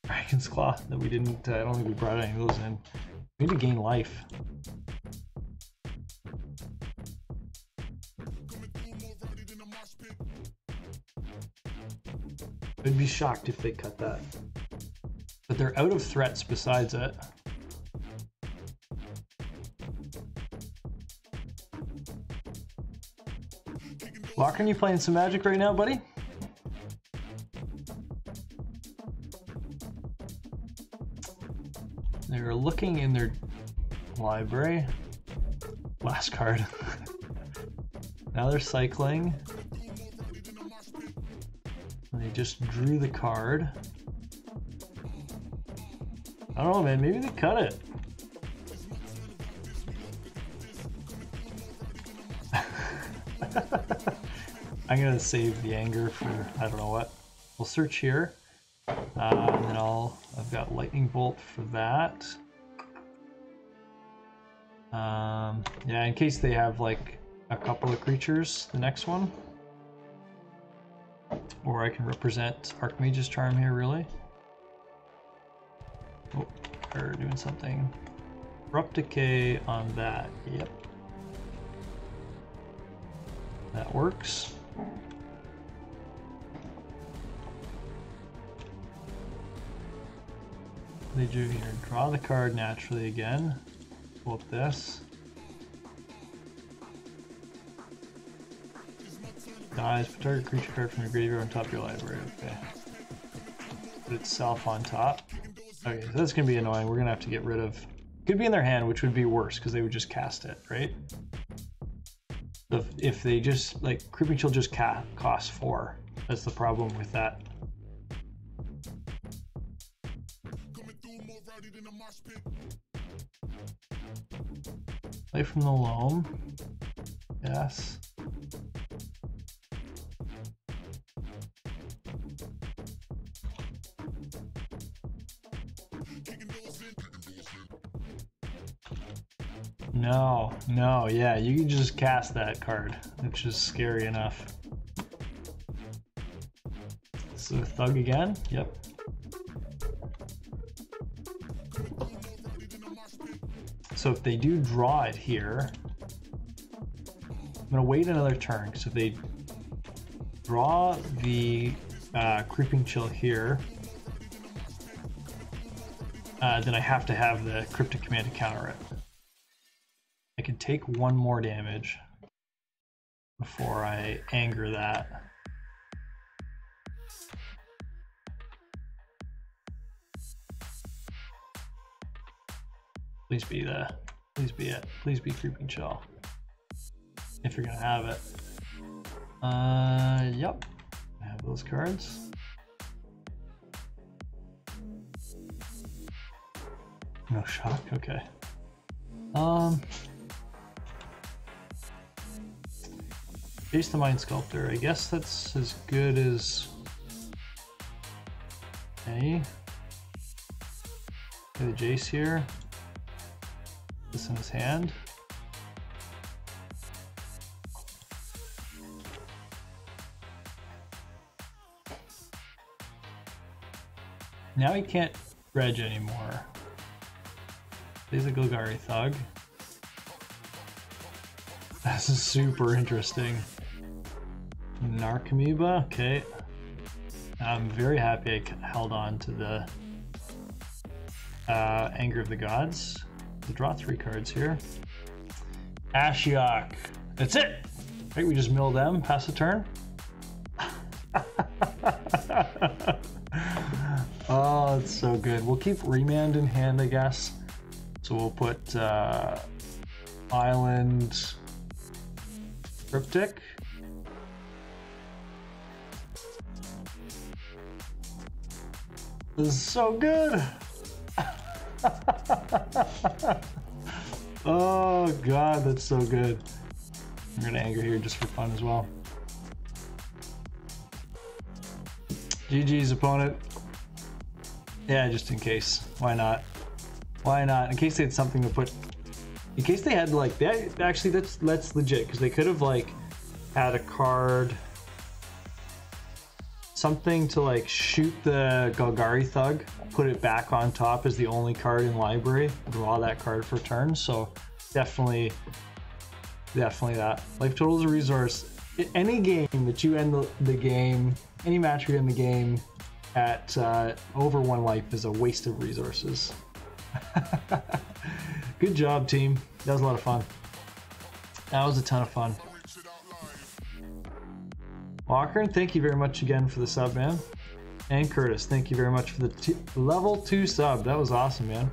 Dragon's Claw that we didn't, I don't think we brought any of those in. We need to gain life. I'd be shocked if they cut that. But they're out of threats besides it. Locker, you playing some Magic right now, buddy? They're looking in their library. Last card. Now they're cycling. And they just drew the card. I don't know, man. Maybe they cut it. I'm gonna save the anger for I don't know what. We'll search here, and then I've got lightning bolt for that. Yeah, in case they have like a couple of creatures, the next one, or I can represent Archmage's Charm here. Really? Oh, they're doing something. Abrupt Decay on that. Yep. That works. They do here. Draw the card naturally again. Pull up this. Dies. Put target creature card from your graveyard on top of your library. Okay. Put itself on top. Okay, so that's gonna be annoying. We're gonna have to get rid of. Could be in their hand, which would be worse because they would just cast it, right? If they just, like, Creeping Chill just costs 4. That's the problem with that. Play from the loam. Yes. No, no, yeah, you can just cast that card, which is scary enough. So Thug again? Yep. So if they do draw it here, I'm gonna wait another turn, because if they draw the Creeping Chill here, then I have to have the Cryptic Command to counter it. I can take 1 more damage before I anger that. Please be it. Please be Creeping Chill. If you're gonna have it. Yep. I have those cards. No shock, okay. Face the Mind Sculptor. I guess that's as good as any. The Jace here. This in his hand. Now he can't dredge anymore. He's a Golgari Thug. This is super interesting. Narcomoeba, okay. I'm very happy I held on to the Anger of the Gods. We'll draw 3 cards here. Ashiok. That's it! Right, we just mill them, pass the turn. Oh, it's so good. We'll keep Remand in hand, I guess. So we'll put Island Cryptic. This is so good. Oh god, that's so good. I'm gonna anger here just for fun as well. GG's opponent. Yeah, just in case. Why not? Why not? In case they had something to put. In case they had like that. Actually, that's legit because they could have like had a card. Something to like shoot the Golgari Thug, put it back on top as the only card in library, draw that card for turn. So definitely that. Life total is a resource. Any game that you end the game, any match you end the game at over 1 life is a waste of resources. Good job, team. That was a lot of fun. That was a ton of fun. Walker, thank you very much again for the sub, man. And Curtis, thank you very much for the level 2 sub. That was awesome, man.